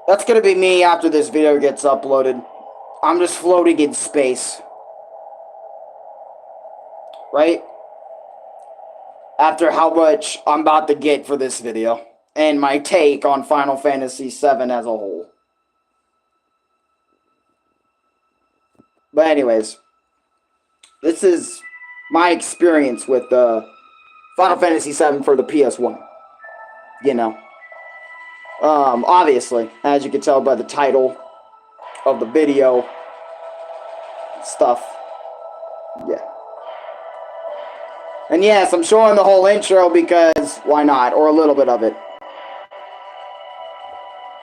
That's gonna be me after this video gets uploaded. I'm just floating in space. Right? After how much I'm about to get for this video. And my take on Final Fantasy VII as a whole. But anyways. This is my experience with Final Fantasy VII for the PS1. You know. Obviously, as you can tell by the title of the video, stuff. Yeah. And yes, I'm showing the whole intro because why not? Or a little bit of it.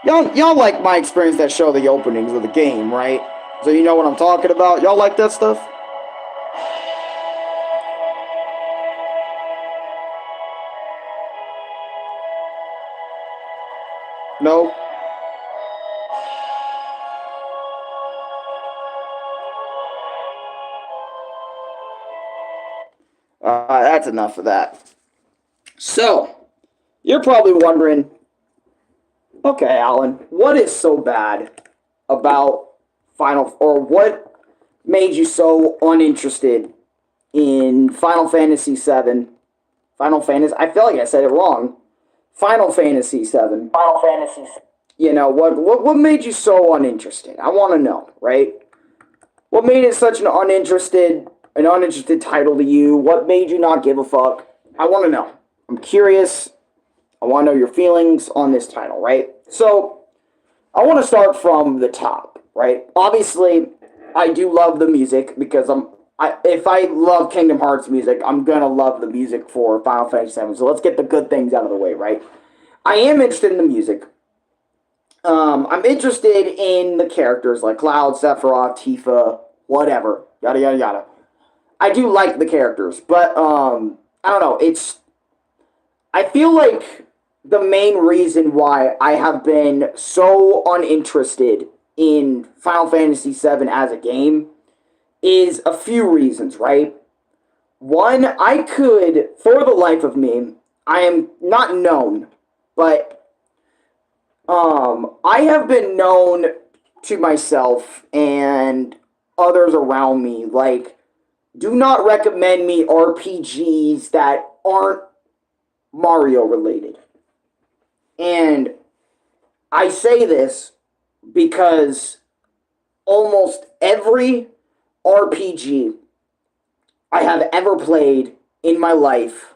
Y'all like my experience that show the openings of the game, right? So you know what I'm talking about? Y'all like that stuff? No? That's enough of that. So, you're probably wondering, okay, Alan, what is so bad about or what made you so uninterested in Final Fantasy VII? I feel like I said it wrong. Final Fantasy VII. Final Fantasy. You know, what made you so uninterested? I want to know, right? What made it such an uninterested title to you? What made you not give a fuck? I want to know. I'm curious. I want to know your feelings on this title, right? So, I want to start from the top, right? Obviously, I do love the music because if I love Kingdom Hearts music, I'm gonna love the music for Final Fantasy VII. So let's get the good things out of the way, right? I am interested in the music. I'm interested in the characters like Cloud, Sephiroth, Tifa, whatever, yada yada yada. I do like the characters, but I don't know. I feel like the main reason why I have been so uninterested in Final Fantasy VII as a game is a few reasons, right? One, I could, for the life of me, I am not known, but I have been known to myself and others around me, like, do not recommend me RPGs that aren't Mario related. And I say this because almost every RPG I have ever played in my life,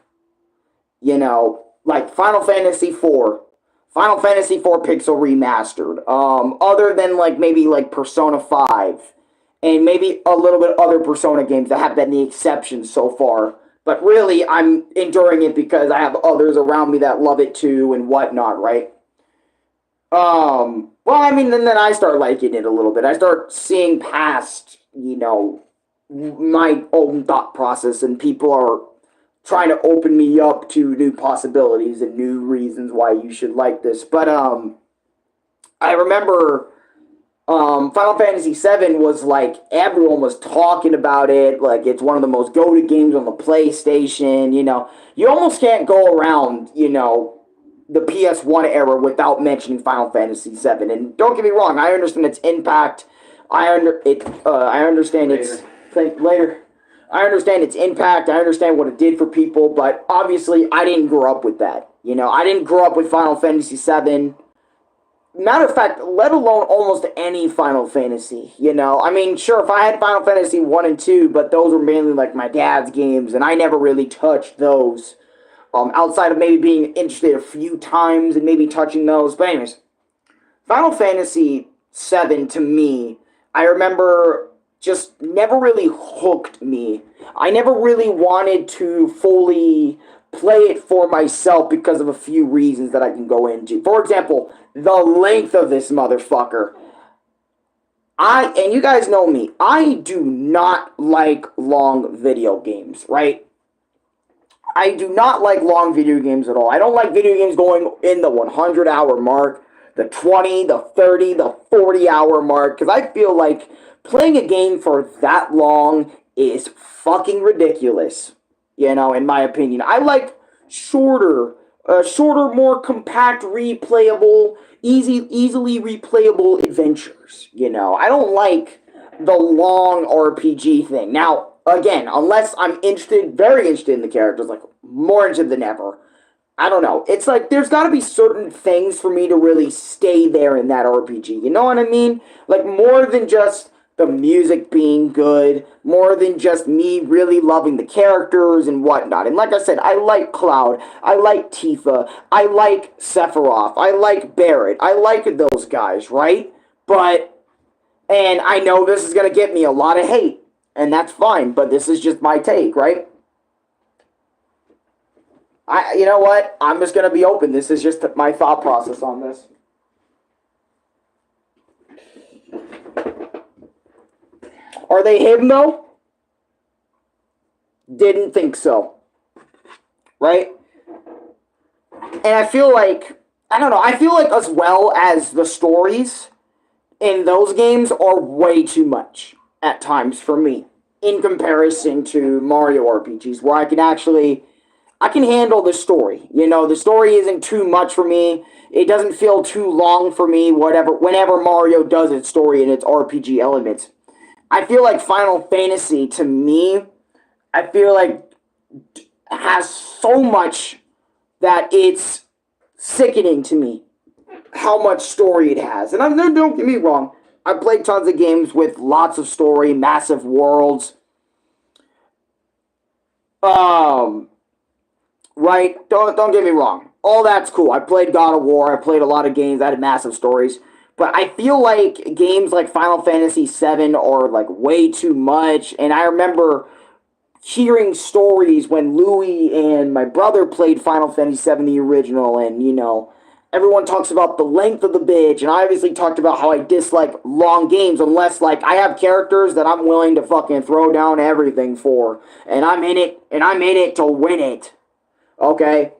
you know, like Final Fantasy IV, Final Fantasy IV Pixel Remastered, other than like maybe like Persona 5, and maybe a little bit other Persona games that have been the exceptions so far. But really, I'm enduring it because I have others around me that love it too and whatnot, right? Well, I mean, then I start liking it a little bit. I start seeing past, you know, my own thought process, and people are trying to open me up to new possibilities and new reasons why you should like this. But, I remember, Final Fantasy VII was like, everyone was talking about it, like, it's one of the most goated games on the PlayStation, you know. You almost can't go around, you know, the PS1 era without mentioning Final Fantasy VII. And don't get me wrong, I understand its impact. I understand its later. I understand its impact. I understand what it did for people, but obviously I didn't grow up with that. You know, I didn't grow up with Final Fantasy VII. Matter of fact, let alone almost any Final Fantasy, you know? I mean, sure, if I had Final Fantasy 1 and 2, but those were mainly like my dad's games, and I never really touched those. Outside of maybe being interested a few times and maybe touching those. But anyways, Final Fantasy VII, to me, I remember just never really hooked me. I never really wanted to fully play it for myself because of a few reasons that I can go into. For example, the length of this motherfucker. And you guys know me, I do not like long video games, right? I do not like long video games at all. I don't like video games going in the 100-hour mark, the 20, the 30, the 40-hour mark, because I feel like playing a game for that long is fucking ridiculous, you know, in my opinion. I like shorter shorter, more compact, replayable, easily replayable adventures. You know, I don't like the long RPG thing. Now, again, unless I'm interested, very interested in the characters, like more interested than ever. I don't know. It's like there's got to be certain things for me to really stay there in that RPG. You know what I mean? Like more than just the music being good, more than just me really loving the characters and whatnot. And like I said, I like Cloud, I like Tifa, I like Sephiroth, I like Barrett, I like those guys, right? But, and I know this is gonna get me a lot of hate, and that's fine, but this is just my take, right? You know what? I'm just gonna be open. This is just my thought process on this. Are they him though? Didn't think so. Right? And I feel like, I don't know, I feel like as well as the stories in those games are way too much at times for me in comparison to Mario RPGs where I can handle the story. You know, the story isn't too much for me. It doesn't feel too long for me, whenever Mario does its story and its RPG elements. I feel like Final Fantasy, to me, I feel like has so much that it's sickening to me how much story it has. And don't get me wrong, I played tons of games with lots of story, massive worlds. Right? Don't get me wrong. All that's cool. I played God of War. I played a lot of games that had massive stories. But I feel like games like Final Fantasy VII are like way too much. And I remember hearing stories when Louis and my brother played Final Fantasy VII, the original, and you know, everyone talks about the length of the bitch, and I obviously talked about how I dislike long games unless like I have characters that I'm willing to fucking throw down everything for, and I'm in it to win it. Okay?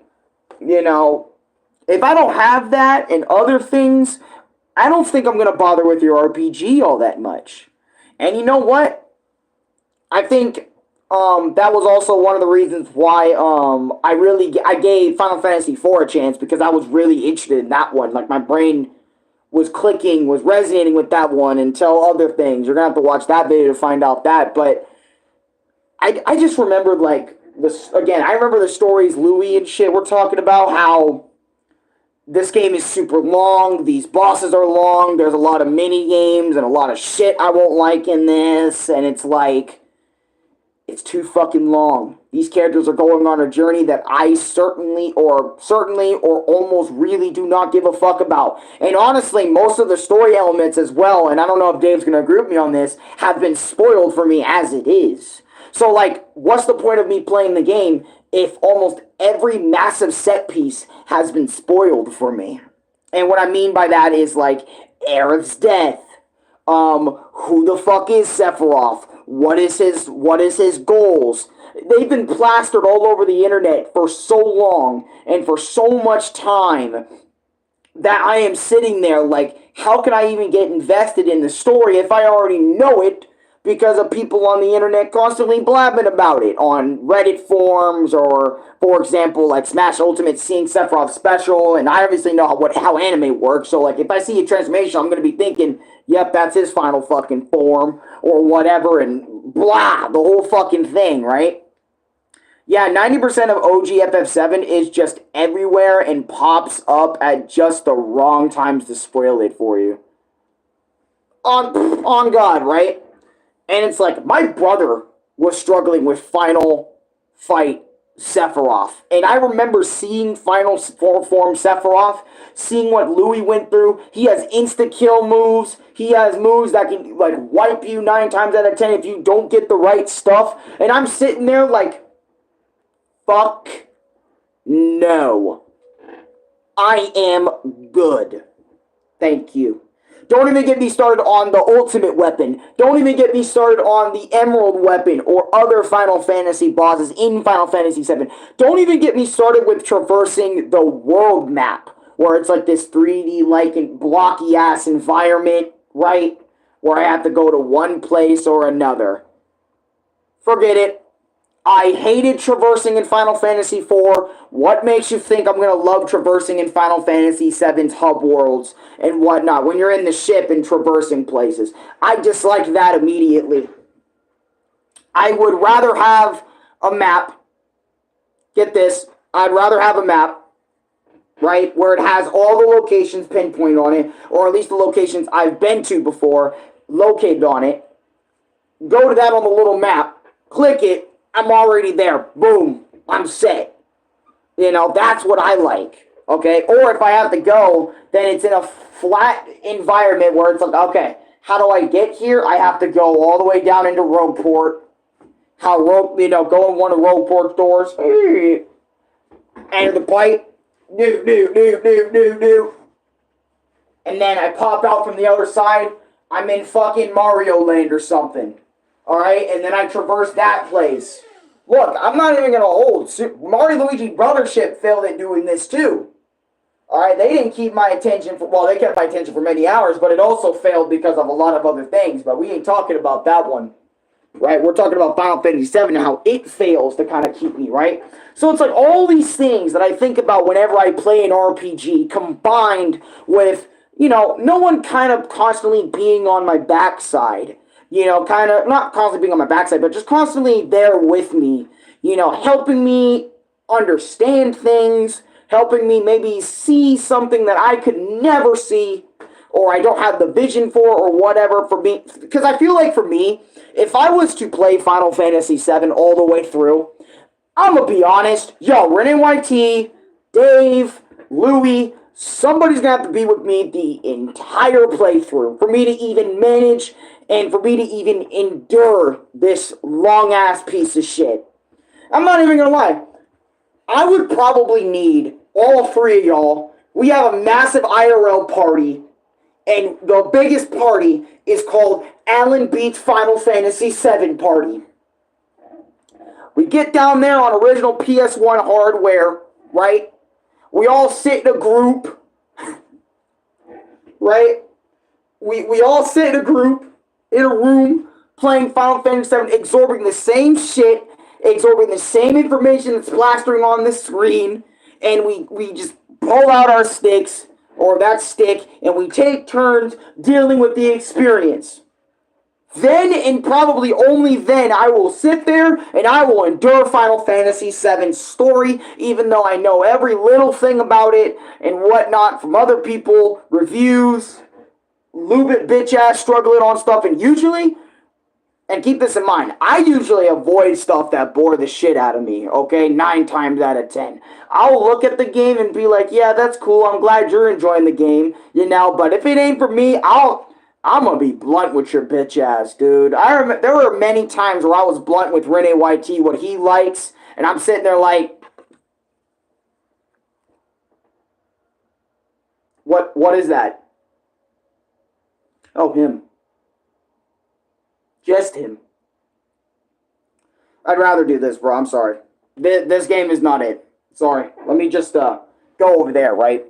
You know, if I don't have that and other things, I don't think I'm going to bother with your RPG all that much. And you know what? I think that was also one of the reasons why I gave Final Fantasy IV a chance because I was really interested in that one. Like my brain was clicking, was resonating with that one until other things. You're going to have to watch that video to find out that. But I just remembered like this again. I remember the stories Louis and shit were talking about how this game is super long. These bosses are long. There's a lot of mini games and a lot of shit I won't like in this. And it's like, it's too fucking long. These characters are going on a journey that I certainly or almost really do not give a fuck about. And honestly, most of the story elements as well, and I don't know if Dave's going to agree with me on this, have been spoiled for me as it is. So, like, what's the point of me playing the game if almost every massive set piece has been spoiled for me? And what I mean by that is, like, Aerith's death. Who the fuck is Sephiroth? What is his goals? They've been plastered all over the internet for so long and for so much time that I am sitting there like, how can I even get invested in the story if I already know it because of people on the internet constantly blabbing about it on Reddit forums or, for example, like Smash Ultimate seeing Sephiroth special, and I obviously know how anime works, so like if I see a transformation, I'm going to be thinking, yep, that's his final fucking form, or whatever, and blah, the whole fucking thing, right? Yeah, 90% of OG FF7 is just everywhere and pops up at just the wrong times to spoil it for you. On God, right? And it's like, my brother was struggling with Final Fight Sephiroth. And I remember seeing Final Form Sephiroth, seeing what Louis went through. He has insta-kill moves. He has moves that can, like, wipe you 9 times out of 10 if you don't get the right stuff. And I'm sitting there like, fuck no. I am good. Thank you. Don't even get me started on the ultimate weapon. Don't even get me started on the emerald weapon or other Final Fantasy bosses in Final Fantasy VII. Don't even get me started with traversing the world map, where it's like this 3D-like and blocky-ass environment, right? Where I have to go to one place or another. Forget it. I hated traversing in Final Fantasy IV. What makes you think I'm going to love traversing in Final Fantasy VII's hub worlds and whatnot when you're in the ship and traversing places? I dislike that immediately. I would rather have a map. Get this. I'd rather have a map, right, where it has all the locations pinpointed on it, or at least the locations I've been to before, located on it. Go to that on the little map. Click it. I'm already there. Boom. I'm set. You know, that's what I like. Okay? Or if I have to go, then it's in a flat environment where it's like, okay, how do I get here? I have to go all the way down into Rogueport. Go in one of Rogueport's doors. Enter the pipe. No. And then I pop out from the other side. I'm in fucking Mario Land or something. Alright, and then I traverse that place. Look, I'm not even going to hold. Mario Luigi Brothership failed at doing this too. Alright, they didn't keep my attention they kept my attention for many hours, but it also failed because of a lot of other things. But we ain't talking about that one. Right, we're talking about Final Fantasy VII and how it fails to kind of keep me, right? So it's like all these things that I think about whenever I play an RPG combined with, no one kind of constantly being on my backside. Kind of, not constantly being on my backside, but just constantly there with me, helping me understand things, helping me maybe see something that I could never see, or I don't have the vision for, or whatever for me. Because I feel like for me, if I was to play Final Fantasy VII all the way through, I'm going to be honest, Renee YT, Dave, Louie, somebody's going to have to be with me the entire playthrough for me to even manage and for me to even endure this long-ass piece of shit. I'm not even going to lie. I would probably need all three of y'all. We have a massive IRL party, and the biggest party is called Alan Beats Final Fantasy VII Party. We get down there on original PS1 hardware, right? We all sit in a group, right? We all sit in a group, in a room, playing Final Fantasy VII, absorbing the same shit, absorbing the same information that's plastering on the screen, and we just pull out our sticks, or that stick, and we take turns dealing with the experience. Then, and probably only then, I will sit there and I will endure Final Fantasy VII's story, even though I know every little thing about it and whatnot from other people, reviews, lubit bitch ass struggling on stuff, and usually, and keep this in mind, I usually avoid stuff that bore the shit out of me, okay? 9 times out of 10. I'll look at the game and be like, yeah, that's cool, I'm glad you're enjoying the game, but if it ain't for me, I'm gonna be blunt with your bitch ass, dude. There were many times where I was blunt with Rene YT, what he likes, and I'm sitting there like, what is that? Oh, him. Just him. I'd rather do this, bro. I'm sorry. This game is not it. Sorry. Let me just go over there, right?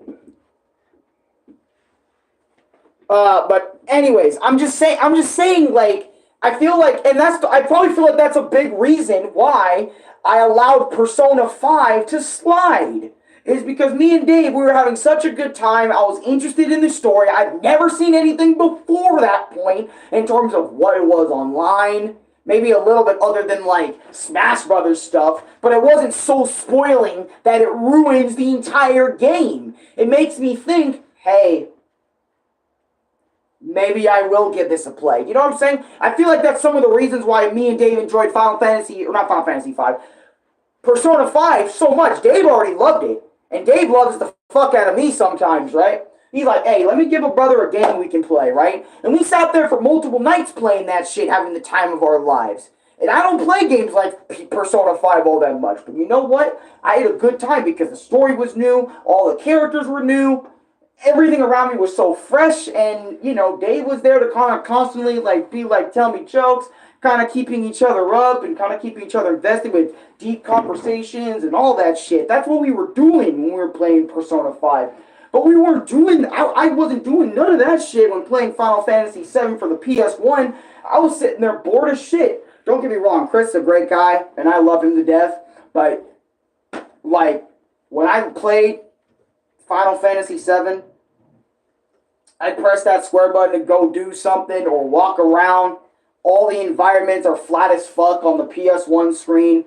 But anyways, I'm just saying, like, I feel like, and I probably feel like that's a big reason why I allowed Persona 5 to slide. Is because me and Dave, we were having such a good time. I was interested in the story. I'd never seen anything before that point in terms of what it was online. Maybe a little bit other than, like, Smash Brothers stuff. But it wasn't so spoiling that it ruins the entire game. It makes me think, hey, maybe I will give this a play. You know what I'm saying? I feel like that's some of the reasons why me and Dave enjoyed Persona 5 so much. Dave already loved it. And Dave loves the fuck out of me sometimes, right? He's like, hey, let me give a brother a game we can play, right? And we sat there for multiple nights playing that shit, having the time of our lives. And I don't play games like Persona 5 all that much. But you know what? I had a good time because the story was new, all the characters were new, everything around me was so fresh, and, Dave was there to kind of constantly, tell me jokes, kind of keeping each other up and kind of keeping each other invested with deep conversations and all that shit. That's what we were doing when we were playing Persona 5. But we weren't doing, I wasn't doing none of that shit when playing Final Fantasy VII for the PS1. I was sitting there bored as shit. don't get me wrong, Chris is a great guy, and I love him to death, but, like, when I played Final Fantasy VII, I press that square button to go do something or walk around. All the environments are flat as fuck on the PS1 screen,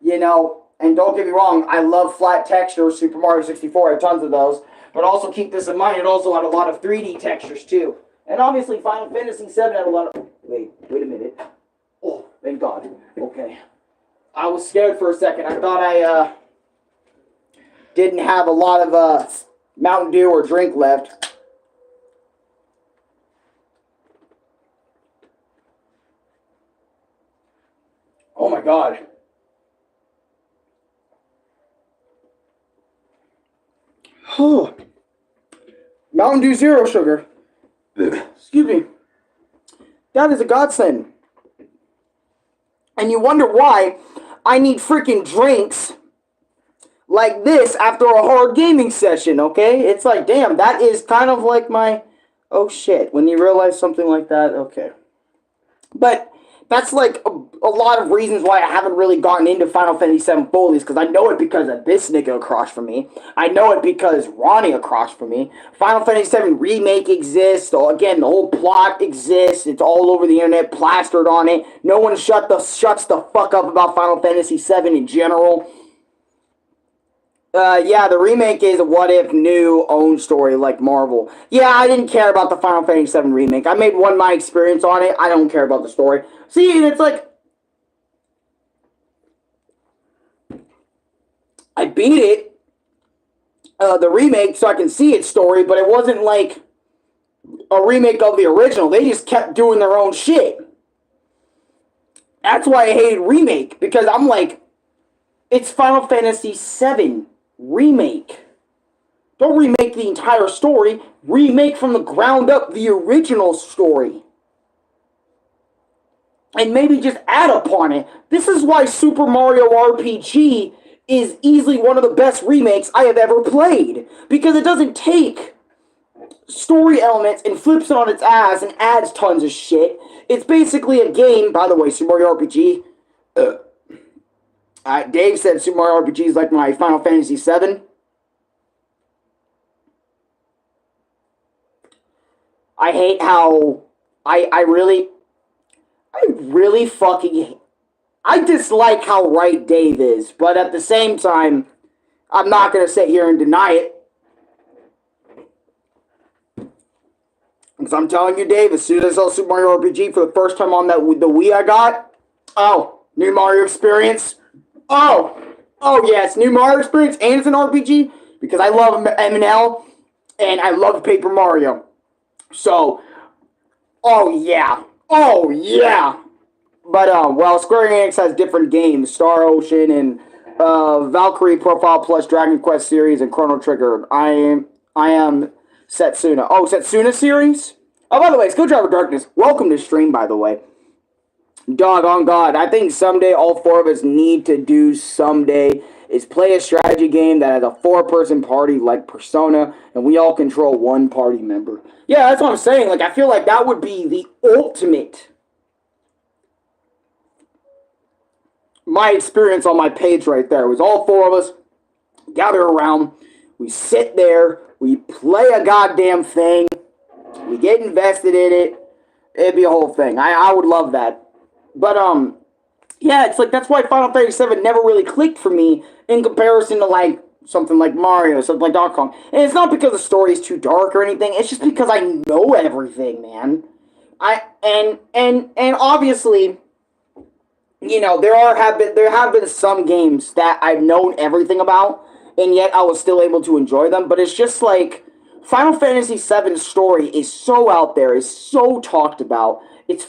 you know. And don't get me wrong, I love flat textures. Super Mario 64 had tons of those. But also keep this in mind, it also had a lot of 3D textures too. And obviously Final Fantasy VII had a lot of... Wait a minute. Oh, thank God. Okay. I was scared for a second. I thought I didn't have a lot of Mountain Dew or drink left. Oh my God. Mountain Dew Zero Sugar. Excuse me. That is a godsend. And you wonder why I need freaking drinks like this after a hard gaming session, okay? It's like, damn, that is kind of like my... Oh shit, when you realize something like that, okay. But that's like a lot of reasons why I haven't really gotten into Final Fantasy VII fully, is because I know it because of this nigga across from me. I know it because Ronnie across from me. Final Fantasy VII Remake exists. So again, the whole plot exists. It's all over the internet, plastered on it. No one shuts the fuck up about Final Fantasy VII in general. Yeah, the remake is a what-if new own story like Marvel. Yeah, I didn't care about the Final Fantasy VII remake. I made one my experience on it. I don't care about the story. See, and it's like... I beat it, the remake, so I can see its story, but it wasn't like a remake of the original. They just kept doing their own shit. That's why I hated Remake, because I'm like, it's Final Fantasy VII Remake. Don't remake the entire story. Remake from the ground up the original story. And maybe just add upon it. This is why Super Mario RPG is easily one of the best remakes I have ever played. Because it doesn't take story elements and flips it on its ass and adds tons of shit. It's basically a game, by the way, Super Mario RPG. Dave said Super Mario RPG is like my Final Fantasy VII. I hate how I really fucking... I dislike how right Dave is, but at the same time, I'm not going to sit here and deny it. Because I'm telling you, Dave, as soon as I saw Super Mario RPG for the first time on the Wii I got, oh, new Mario experience. Oh, yes, new Mario experience, and it's an RPG, because I love M&L, and I love Paper Mario. So, oh yeah. But, well, Square Enix has different games, Star Ocean and Valkyrie Profile Plus, Dragon Quest series, and Chrono Trigger. I am Setsuna. Oh, Setsuna series? Oh, by the way, Skilldriver Darkness, welcome to stream, by the way. Dog on God, I think someday all four of us need to do someday is play a strategy game that has a 4-person party like Persona, and we all control one party member. Yeah, that's what I'm saying. Like, I feel like that would be the ultimate. My experience on my page right there was all four of us gather around, we sit there, we play a goddamn thing, we get invested in it. It'd be a whole thing. I would love that. But yeah, it's like that's why Final Fantasy VII never really clicked for me in comparison to like something like Mario, something like Donkey Kong. And it's not because the story is too dark or anything. It's just because I know everything, man. And obviously, you know, there have been some games that I've known everything about, and yet I was still able to enjoy them. But it's just like Final Fantasy VII's story is so out there, is so talked about. Its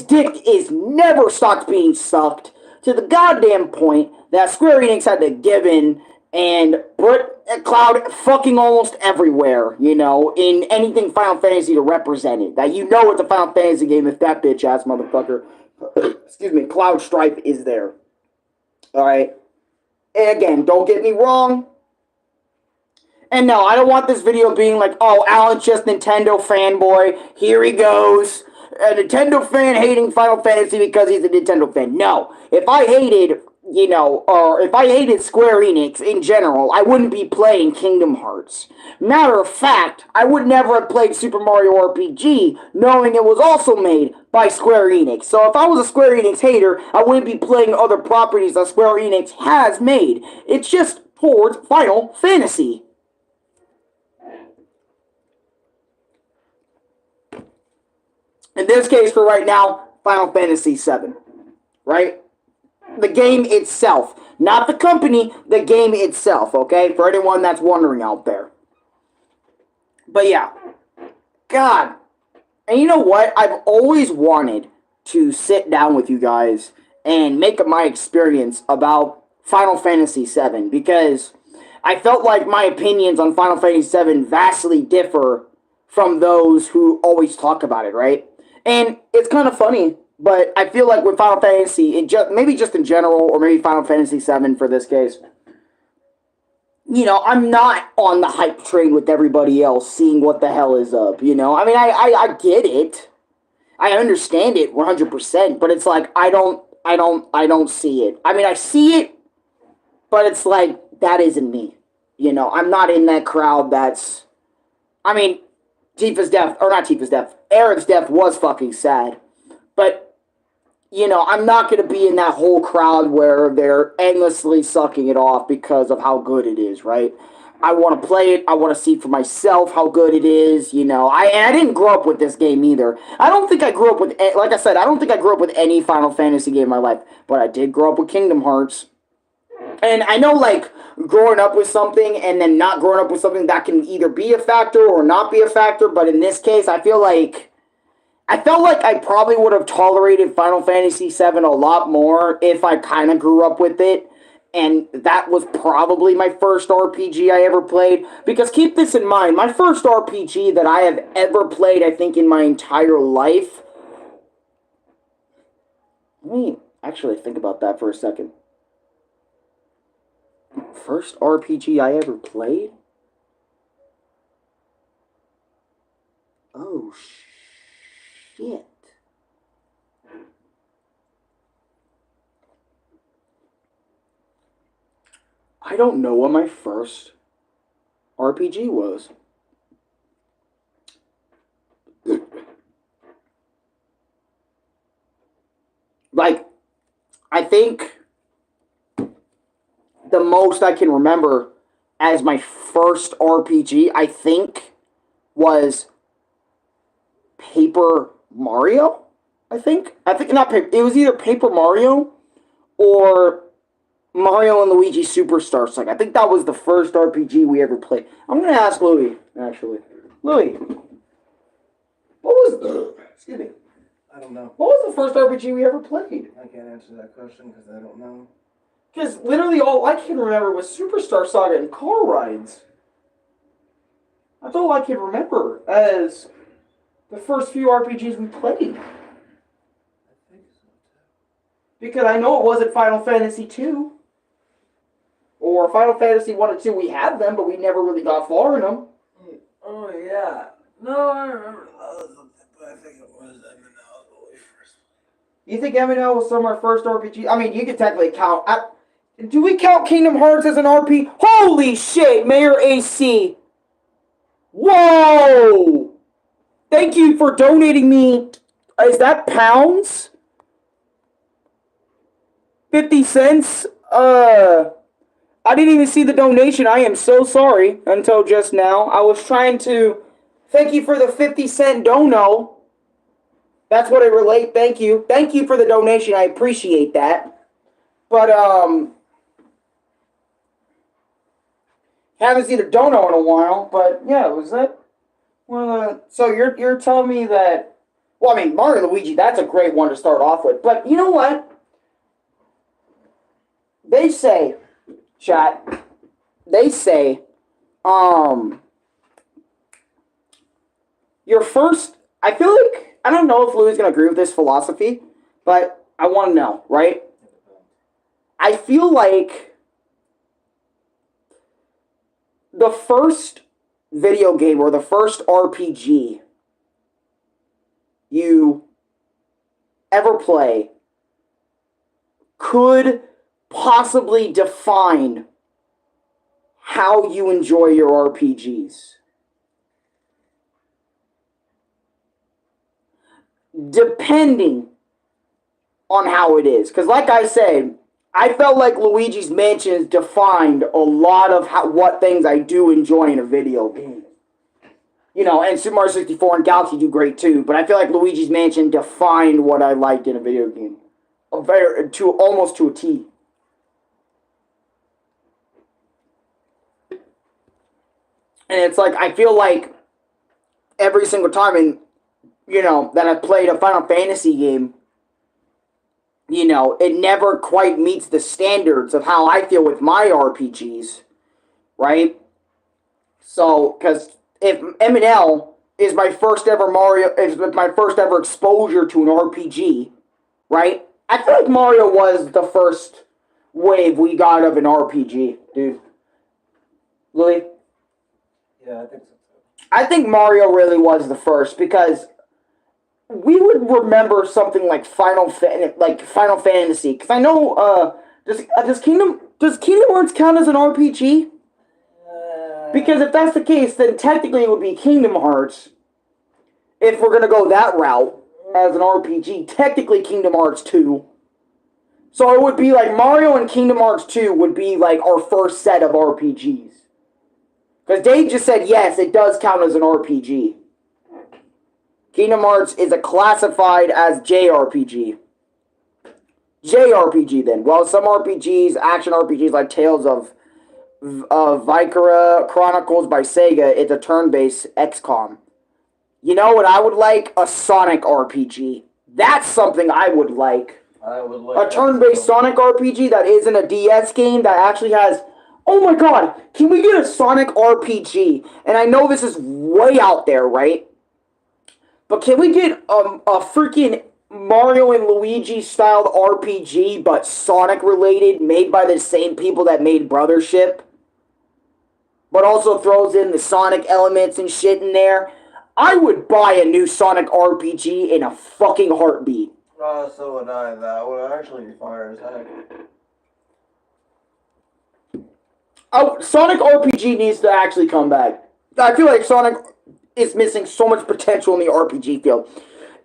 dick is never stopped being sucked to the goddamn point that Square Enix had to give in and put Cloud fucking almost everywhere, you know, in anything Final Fantasy to represent it. That you know it's a Final Fantasy game if that bitch ass motherfucker, excuse me, Cloud Stripe is there. Alright? And again, don't get me wrong. And no, I don't want this video being like, oh, Alan's just Nintendo fanboy. Here he goes. a Nintendo fan hating Final Fantasy because he's a Nintendo fan. No. If I hated, or if I hated Square Enix in general, I wouldn't be playing Kingdom Hearts. Matter of fact, I would never have played Super Mario RPG knowing it was also made by Square Enix. So if I was a Square Enix hater, I wouldn't be playing other properties that Square Enix has made. It's just towards Final Fantasy. In this case, for right now, Final Fantasy VII. Right? The game itself. Not the company, the game itself, okay? For anyone that's wondering out there. But yeah. God. And you know what? I've always wanted to sit down with you guys and make my experience about Final Fantasy VII. Because I felt like my opinions on Final Fantasy VII vastly differ from those who always talk about it, right? And it's kind of funny, but I feel like with Final Fantasy, maybe just in general, or maybe Final Fantasy VII for this case, I'm not on the hype train with everybody else, seeing what the hell is up. I mean, I get it, I understand it 100%, but it's like I don't see it. I mean, I see it, but it's like that isn't me. I'm not in that crowd. I mean, Tifa's death, or not Tifa's death, Eric's death was fucking sad. But, I'm not going to be in that whole crowd where they're endlessly sucking it off because of how good it is, right? I want to play it. I want to see for myself how good it is, I didn't grow up with this game either. I don't think I grew up with, like I said, I don't think I grew up with any Final Fantasy game in my life. But I did grow up with Kingdom Hearts. And I know, like, growing up with something and then not growing up with something, that can either be a factor or not be a factor. But in this case, I felt like I probably would have tolerated Final Fantasy VII a lot more if I kind of grew up with it. And that was probably my first RPG I ever played. Because keep this in mind, my first RPG that I have ever played, I think, in my entire life. Let me actually think about that for a second. First RPG I ever played? Oh, shit. I don't know what my first RPG was. Like, I think the most I can remember as my first RPG, I think, was Paper Mario. I think not Paper. It was either Paper Mario or Mario and Luigi Superstar Saga. I think that was the first RPG we ever played. I'm gonna ask Louis, actually. Louis, what was excuse me? I don't know. What was the first RPG we ever played? I can't answer that question because I don't know. Because literally all I can remember was Superstar Saga and car rides. That's all I can remember as the first few RPGs we played. I think so too. Because I know it wasn't Final Fantasy 2. Or Final Fantasy 1 and 2, we had them, but we never really got far in them. Oh, yeah. No, I remember those, but I think it was MNL the way first. You think MNL was some of our first RPG? I mean, you could technically count. Do we count Kingdom Hearts as an RPG? Holy shit, Mayor AC. Whoa! Thank you for donating me. Is that pounds? 50 cents? I didn't even see the donation. I am so sorry until just now. I was trying to thank you for the 50-cent dono. That's what I relate. Thank you. Thank you for the donation. I appreciate that. But, haven't seen a dono in a while, but yeah, was that one of the... So you're telling me that... Well, I mean, Mario and Luigi, that's a great one to start off with. But you know what? They say, chat, they say, your first... I feel like... I don't know if Louis is going to agree with this philosophy, but I want to know, right? I feel like the first video game or the first RPG you ever play could possibly define how you enjoy your RPGs. Depending on how it is. Because like I said, I felt like Luigi's Mansion defined a lot of what things I do enjoy in a video game. You know, and Super Mario 64 and Galaxy do great too, but I feel like Luigi's Mansion defined what I liked in a video game. Almost to a T. And it's like, I feel like every single time that I played a Final Fantasy game, it never quite meets the standards of how I feel with my RPGs, right? So, because if M&L is my first ever exposure to an RPG, right? I feel like Mario was the first wave we got of an RPG, dude. Louis? Yeah, I think so too. I think Mario really was the first because we would remember something like Final Fantasy. Because I know, does Kingdom Hearts count as an RPG? Because if that's the case, then technically it would be Kingdom Hearts. If we're gonna go that route as an RPG, technically Kingdom Hearts 2. So it would be like Mario and Kingdom Hearts 2 would be like our first set of RPGs. Because Dave just said yes, it does count as an RPG. Kingdom Hearts is classified as JRPG. JRPG then. Well, some RPGs, action RPGs like Tales of Valkyria Chronicles by Sega, it's a turn-based XCOM. You know what I would like? A Sonic RPG. That's something I would like. I would like a turn-based Sonic RPG that isn't a DS game that actually has... Oh my god! Can we get a Sonic RPG? And I know this is way out there, right? But can we get a freaking Mario and Luigi styled RPG, but Sonic related, made by the same people that made Brothership? But also throws in the Sonic elements and shit in there. I would buy a new Sonic RPG in a fucking heartbeat. So would I. That would actually be fire as heck. Oh, Sonic RPG needs to actually come back. I feel like Sonic is missing so much potential in the RPG field.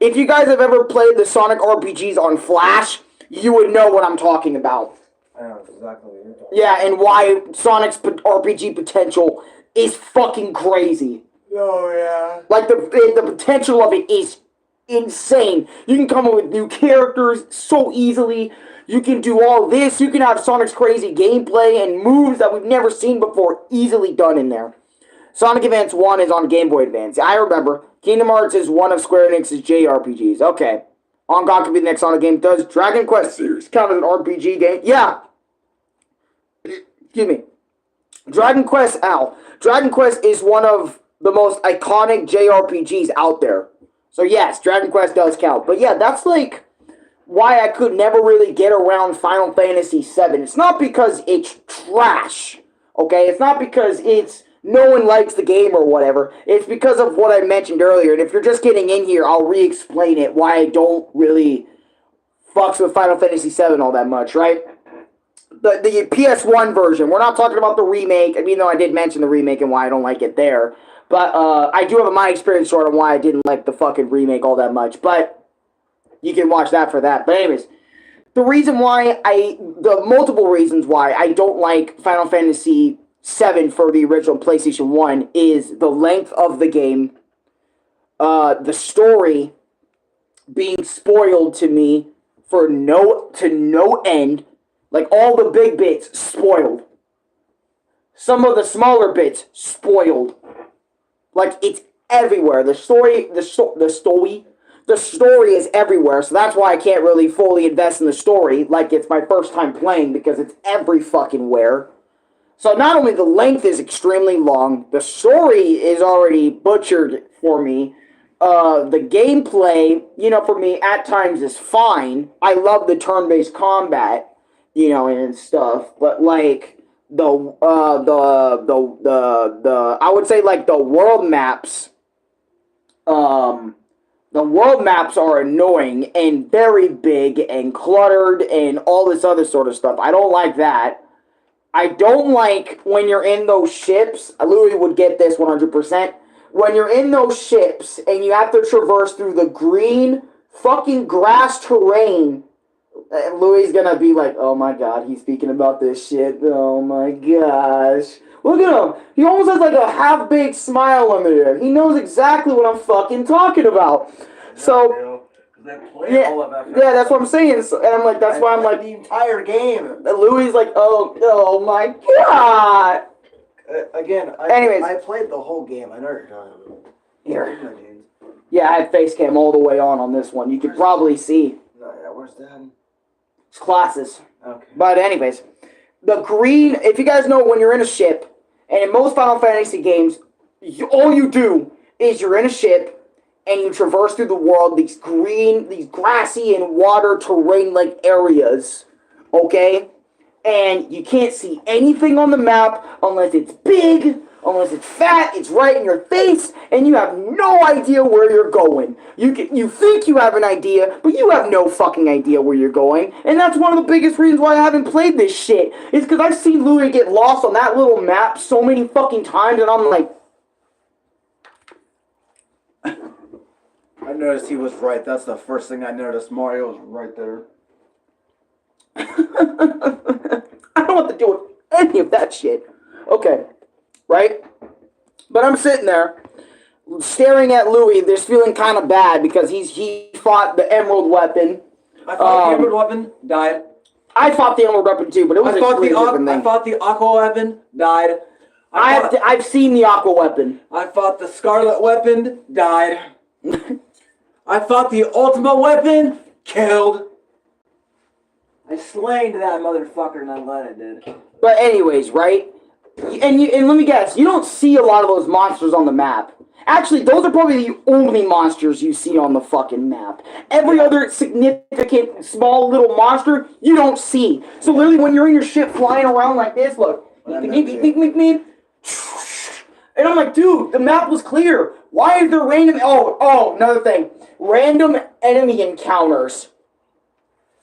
If you guys have ever played the Sonic RPGs on Flash, you would know what I'm talking about. I know exactly what you're talking about. Yeah, and why Sonic's RPG potential is fucking crazy. Oh, yeah. Like, the potential of it is insane. You can come up with new characters so easily. You can do all this. You can have Sonic's crazy gameplay and moves that we've never seen before easily done in there. Sonic Advance 1 is on Game Boy Advance. I remember. Kingdom Hearts is one of Square Enix's JRPGs. Okay. On God could be the next Sonic game. Does Dragon Quest series count as an RPG game? Yeah. Excuse me. Dragon Quest is one of the most iconic JRPGs out there. So yes, Dragon Quest does count. But yeah, that's like why I could never really get around Final Fantasy VII. It's not because it's trash. Okay? It's not because no one likes the game or whatever. It's because of what I mentioned earlier. And if you're just getting in here, I'll re-explain it why I don't really fucks with Final Fantasy VII all that much, right? The PS1 version. We're not talking about the remake, even though I did mention the remake and why I don't like it there. But I do have my experience sort of why I didn't like the fucking remake all that much. But you can watch that for that. But anyways, the multiple reasons why I don't like Final Fantasy VII for the original PlayStation 1 is the length of the game, the story being spoiled to me to no end. Like, all the big bits, spoiled. Some of the smaller bits, spoiled. Like, it's everywhere. The story is everywhere, so that's why I can't really fully invest in the story like it's my first time playing, because it's every fucking where. So not only the length is extremely long, the story is already butchered for me. The gameplay, for me, at times is fine. I love the turn-based combat, and stuff. But like I would say like the world maps, the The world maps are annoying and very big and cluttered and all this other sort of stuff. I don't like that. I don't like when you're in those ships. Louis would get this 100%. When you're in those ships and you have to traverse through the green fucking grass terrain, Louis is gonna be like, oh my god, he's speaking about this shit. Oh my gosh. Look at him. He almost has like a half-baked smile under there. He knows exactly what I'm fucking talking about. So, yeah, that's what I'm saying. So, and I'm like, that's why I'm like, the entire game. Louis is like, oh my god. Again, Anyways. I played the whole game. I know what you're talking about. Here. Yeah, I had face cam all the way on this one. You could probably see. No, yeah, where's that? It's classes. Okay. But anyways, the green, if you guys know, when you're in a ship, and in most Final Fantasy games, all you do is you're in a ship, and you traverse through the world, these grassy and water terrain-like areas, okay? And you can't see anything on the map unless it's big, unless it's fat, it's right in your face, and you have no idea where you're going. You think you have an idea, but you have no fucking idea where you're going. And that's one of the biggest reasons why I haven't played this shit. Is because I've seen Louis get lost on that little map so many fucking times, and I'm like... I noticed he was right. That's the first thing I noticed. Mario was right there. I don't want to deal with any of that shit. Okay. Right? But I'm sitting there, staring at Louis, just feeling kind of bad because he fought the Emerald Weapon. I fought the Emerald Weapon, died. I fought the Emerald Weapon too, but it was a completely different thing. I fought the Aqua Weapon, died. I've seen the Aqua Weapon. I fought the Scarlet Weapon, died. I fought the Ultimate Weapon, killed. I slayed that motherfucker, and I let it, dude. But anyways, right? And let me guess, you don't see a lot of those monsters on the map. Actually, those are probably the only monsters you see on the fucking map. Every other significant, small little monster, you don't see. So literally, when you're in your ship flying around like this, look. And I'm like, dude, the map was clear. Why is there random... Oh, another thing. Random enemy encounters.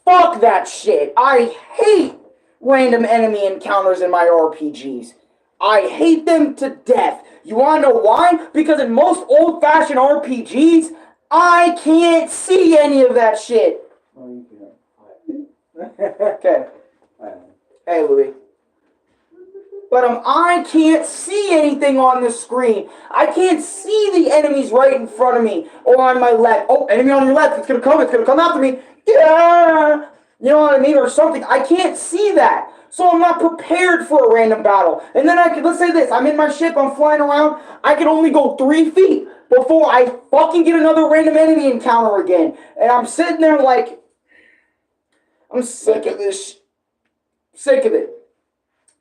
Fuck that shit. I hate random enemy encounters in my RPGs. I hate them to death. You wanna know why? Because in most old-fashioned RPGs, I can't see any of that shit. Oh, you can. Okay. Hey, Louis. But I can't see anything on the screen. I can't see the enemies right in front of me or on my left. Oh, enemy on your left. It's gonna come after me. Yeah! You know what I mean? Or something. I can't see that. So I'm not prepared for a random battle. And then let's say this. I'm in my ship. I'm flying around. I can only go 3 feet before I fucking get another random enemy encounter again. And I'm sitting there like, I'm sick of this. Sick of it.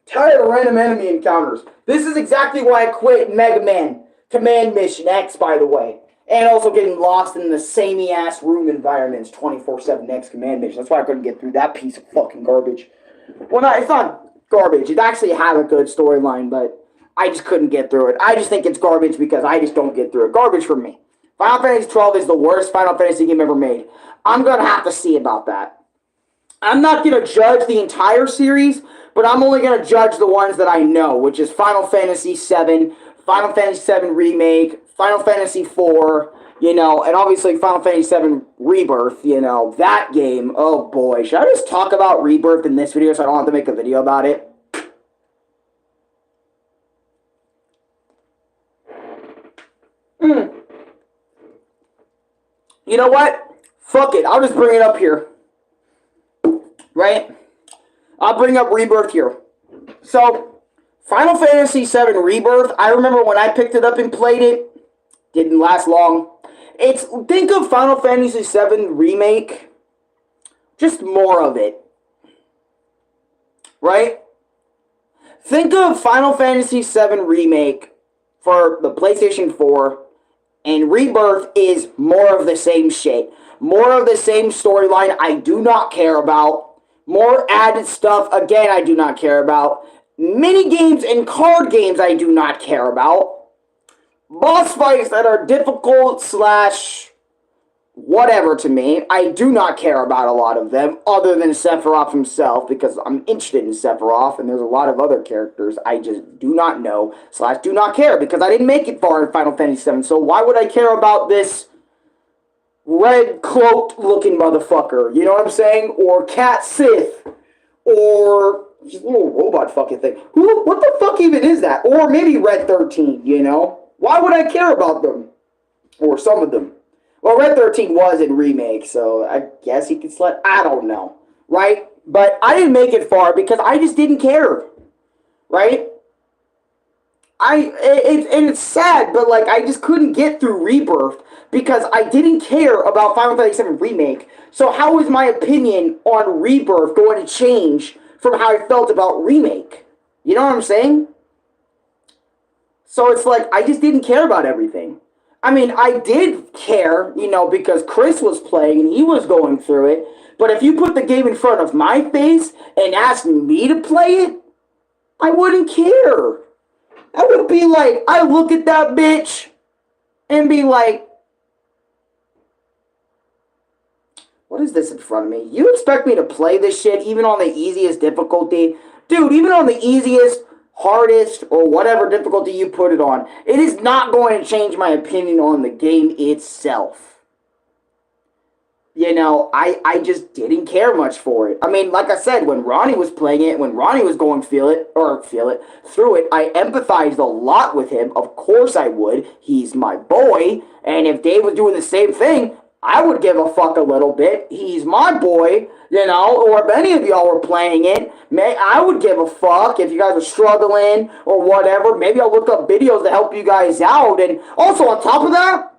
Tired of random enemy encounters. This is exactly why I quit Mega Man Command Mission X, by the way. And also getting lost in the samey-ass room environments 24/7 X Command Mission. That's why I couldn't get through that piece of fucking garbage. Well, it's not garbage. It actually had a good storyline, but I just couldn't get through it. I just think it's garbage because I just don't get through it. Garbage for me. Final Fantasy XII is the worst Final Fantasy game ever made. I'm going to have to see about that. I'm not going to judge the entire series, but I'm only going to judge the ones that I know, which is Final Fantasy VII, Final Fantasy VII Remake, Final Fantasy IV, and obviously Final Fantasy VII Rebirth, that game. Oh boy, should I just talk about Rebirth in this video so I don't have to make a video about it? You know what? Fuck it, I'll just bring it up here. Right? I'll bring up Rebirth here. So, Final Fantasy VII Rebirth, I remember when I picked it up and played it, didn't last long. Think of Final Fantasy VII Remake, just more of it. Right? Think of Final Fantasy VII Remake for the PlayStation 4, and Rebirth is more of the same shit. More of the same storyline I do not care about. More added stuff, again, I do not care about. Mini games and card games I do not care about. Boss fights that are difficult / whatever to me. I do not care about a lot of them, other than Sephiroth himself, because I'm interested in Sephiroth, and there's a lot of other characters I just do not know, / do not care, because I didn't make it far in Final Fantasy VII, so why would I care about this red cloaked looking motherfucker, you know what I'm saying? Or Cat Sith, or just a little robot fucking thing. What the fuck even is that? Or maybe Red 13, you know? Why would I care about them? Or some of them. Well, Red 13 was in Remake, so I guess he could select. I don't know, right? But I didn't make it far because I just didn't care, right? And it's sad, but like I just couldn't get through Rebirth because I didn't care about Final Fantasy VII Remake. So how is my opinion on Rebirth going to change from how I felt about Remake? You know what I'm saying? So it's like I just didn't care about everything. I mean, I did care, you know, because Chris was playing and he was going through it. But if you put the game in front of my face and asked me to play it, I wouldn't care. I would be like, I look at that bitch and be like, what is this in front of me? You expect me to play this shit even on the easiest difficulty? Dude, even on the easiest, hardest, or whatever difficulty you put it on, it is not going to change my opinion on the game itself. You know, I just didn't care much for it. I mean, like I said, when Ronnie was playing it, when Ronnie was going through it, I empathized a lot with him. Of course I would. He's my boy. And if Dave was doing the same thing, I would give a fuck a little bit. He's my boy, you know, or if any of y'all were playing it, I would give a fuck if you guys are struggling or whatever. Maybe I'll look up videos to help you guys out. And also, on top of that,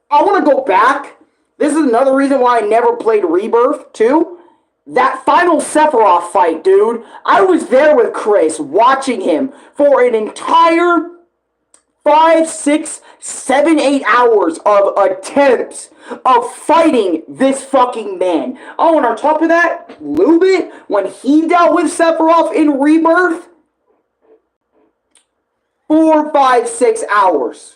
I want to go back. This is another reason why I never played Rebirth, too. That final Sephiroth fight, dude. I was there with Chris, watching him for an entire 5, 6, 7, 8 hours of attempts of fighting this fucking man. Oh, and on top of that, Lubit, when he dealt with Sephiroth in Rebirth, 4, 5, 6 hours.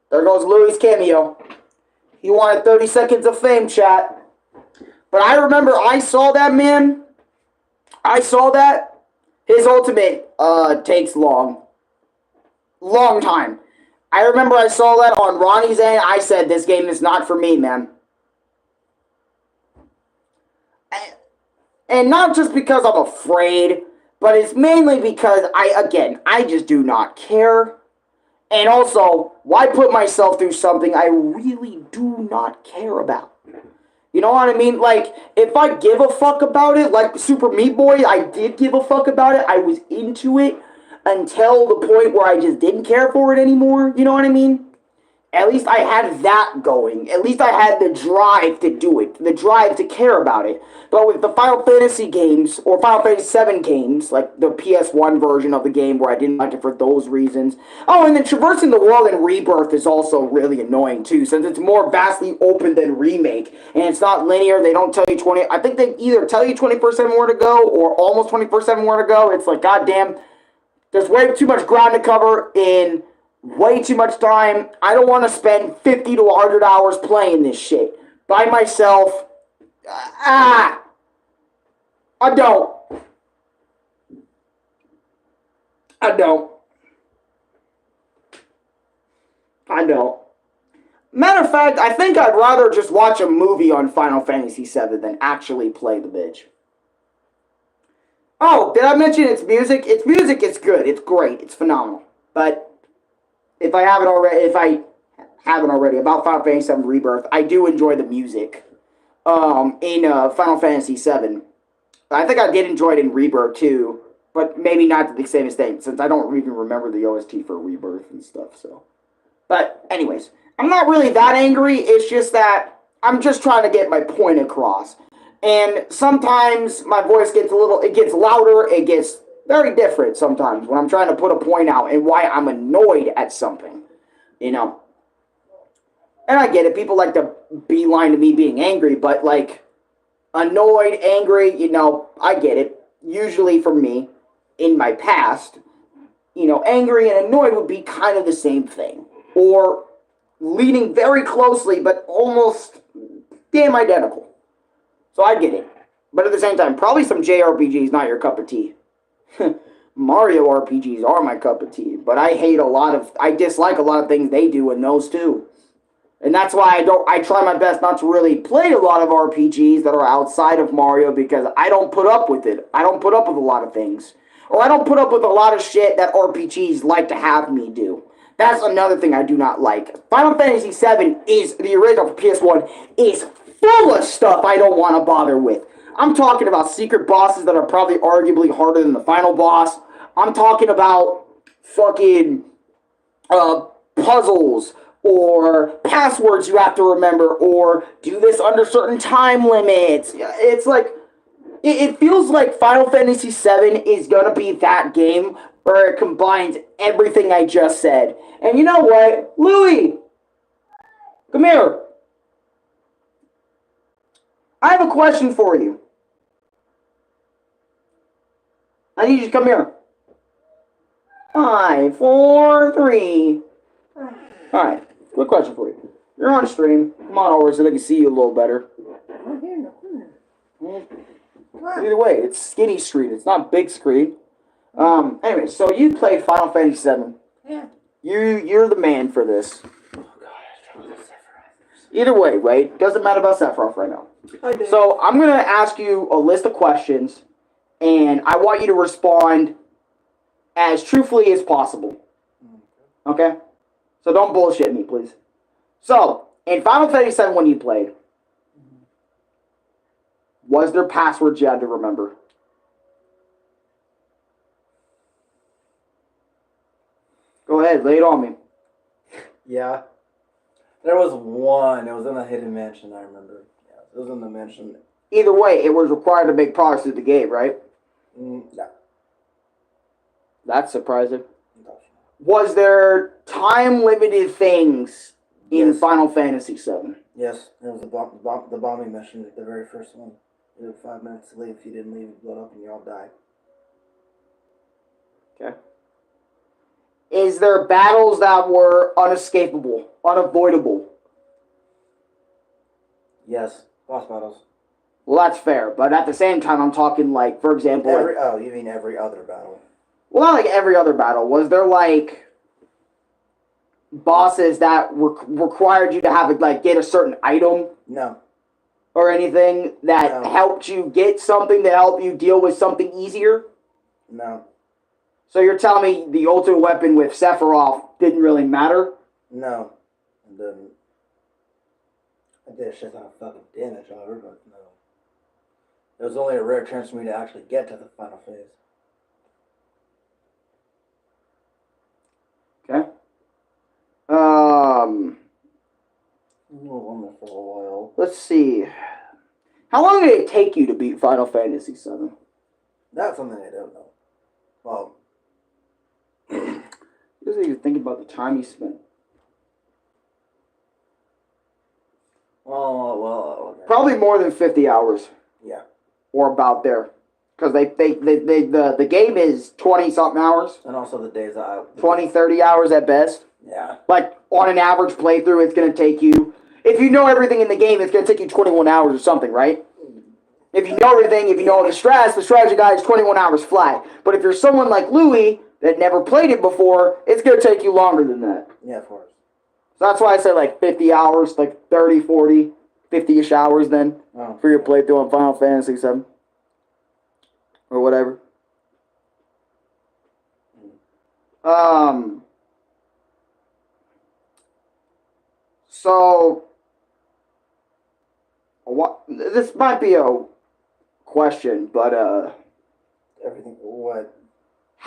There goes Louis' cameo. He wanted 30 seconds of fame, chat. But I remember I saw that, man. I saw that. His ultimate takes long time. I remember I saw that on Ronnie's end. I said, this game is not for me, man. And not just because I'm afraid, but it's mainly because I just do not care. And also, why put myself through something I really do not care about? You know what I mean? Like, if I give a fuck about it, like Super Meat Boy, I did give a fuck about it. I was into it until the point where I just didn't care for it anymore. You know what I mean? At least I had that going. At least I had the drive to do it. The drive to care about it. But with the Final Fantasy games, or Final Fantasy VII games, like the PS1 version of the game where I didn't like it for those reasons. Oh, and then traversing the world in Rebirth is also really annoying too, since it's more vastly open than Remake. And it's not linear. They don't tell you 20... I think they either tell you 24/7 more to go, or almost 24/7 more to go. It's like, goddamn, there's way too much ground to cover in... way too much time. I don't want to spend 50 to 100 hours playing this shit by myself. I don't. Matter of fact, I think I'd rather just watch a movie on Final Fantasy VII than actually play the bitch. Oh, did I mention its music? Its music is good. It's great. It's phenomenal. But if I haven't already, about Final Fantasy VII Rebirth, I do enjoy the music in Final Fantasy VII. I think I did enjoy it in Rebirth too, but maybe not to the same extent, since I don't even remember the OST for Rebirth and stuff, so. But anyways, I'm not really that angry, it's just that I'm just trying to get my point across. And sometimes my voice gets it gets louder, it gets very different sometimes when I'm trying to put a point out and why I'm annoyed at something, you know. And I get it, people like to beeline to me being angry, but like, annoyed, angry, you know, I get it. Usually for me, in my past, angry and annoyed would be kind of the same thing. Or leaning very closely, but almost damn identical. So I get it. But at the same time, probably some JRPGs not your cup of tea. Mario RPGs are my cup of tea, but I dislike a lot of things they do in those too. And that's why I try my best not to really play a lot of RPGs that are outside of Mario because I don't put up with it. I don't put up with a lot of things. Or I don't put up with a lot of shit that RPGs like to have me do. That's another thing I do not like. Final Fantasy VII is, the original for PS1, is full of stuff I don't want to bother with. I'm talking about secret bosses that are probably arguably harder than the final boss. I'm talking about fucking puzzles or passwords you have to remember or do this under certain time limits. It's like, it feels like Final Fantasy VII is going to be that game where it combines everything I just said. And you know what? Louie! Come here. I have a question for you. I need you to come here. 5, 4, 3. Alright, quick question for you. You're on stream. Come on over so they can see you a little better. Either way, it's skinny screen. It's not big screen. Anyway, so you played Final Fantasy VII. Yeah. You're the man for this. Either way, right? Doesn't matter about Sephiroth right now. So I'm going to ask you a list of questions, and I want you to respond as truthfully as possible. Okay? So don't bullshit me, please. So, in Final Fantasy VII when you played, was there passwords you had to remember? Go ahead, lay it on me. Yeah. There was one. It was in the hidden mansion, I remember. Yeah, it was in the mansion. Either way, it was required to make progress through the game, right? Yeah. That's surprising. Was there time-limited things in Final Fantasy VII? Yes. It was the bombing mission, the very first one. You had 5 minutes to leave. If you didn't leave, you blow up and you all die. Okay. Is there battles that were unescapable, unavoidable? Yes. Boss battles. Well, that's fair, but at the same time, I'm talking like, for example... you mean every other battle? Well, not like every other battle. Was there like bosses that required you to have get a certain item? No. Or anything that helped you get something to help you deal with something easier? No. So you're telling me the ultimate weapon with Sephiroth didn't really matter? No. And then I did a shit ton of fucking damage, however, but no. It was only a rare chance for me to actually get to the final phase. Okay. On there for a while. Let's see. How long did it take you to beat Final Fantasy VII? That's something I don't know. Well, you doesn't even think about the time you spent. Okay. Probably more than 50 hours. Yeah. Or about there. Because the game is 20-something hours. And also the days out. 20, 30 hours at best. Yeah. Like, on an average playthrough, it's going to take you... If you know everything in the game, it's going to take you 21 hours or something, right? If you know everything, if you know all the strategy guide is 21 hours flat. But if you're someone like Louie that never played it before, it's going to take you longer than that. Yeah, of course. So that's why I say like 50 hours, like 30, 40, 50-ish hours then for your playthrough on Final Fantasy VII. Or whatever. So, this might be a question, but Everything, what?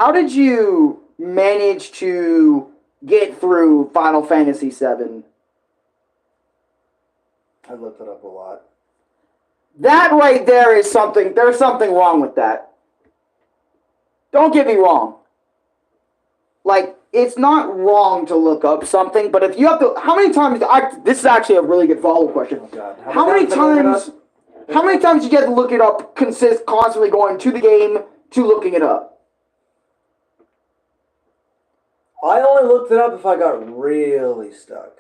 how did you manage to get through Final Fantasy VII? I looked it up a lot. That right there is something, there's something wrong with that. Don't get me wrong. Like, it's not wrong to look up something, but if you have to, how many times, this is actually a really good follow-up question. Oh, God. How many times you get to look it up, constantly going to the game, to looking it up? I only looked it up if I got really stuck.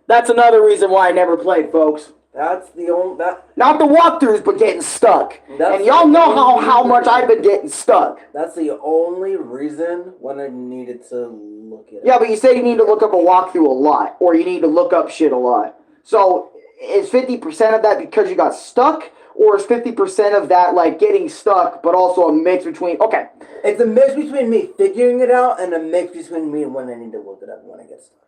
That's another reason why I never played, folks. That's the only... Not the walkthroughs, but getting stuck. And y'all know how much I've been getting stuck. That's the only reason when I needed to look it up. Yeah, but you say you need to look up a walkthrough a lot, or you need to look up shit a lot. So, is 50% of that because you got stuck, or is 50% of that, like, getting stuck, but also a mix between... Okay. It's a mix between me figuring it out and a mix between me when I need to look it up when I get stuck.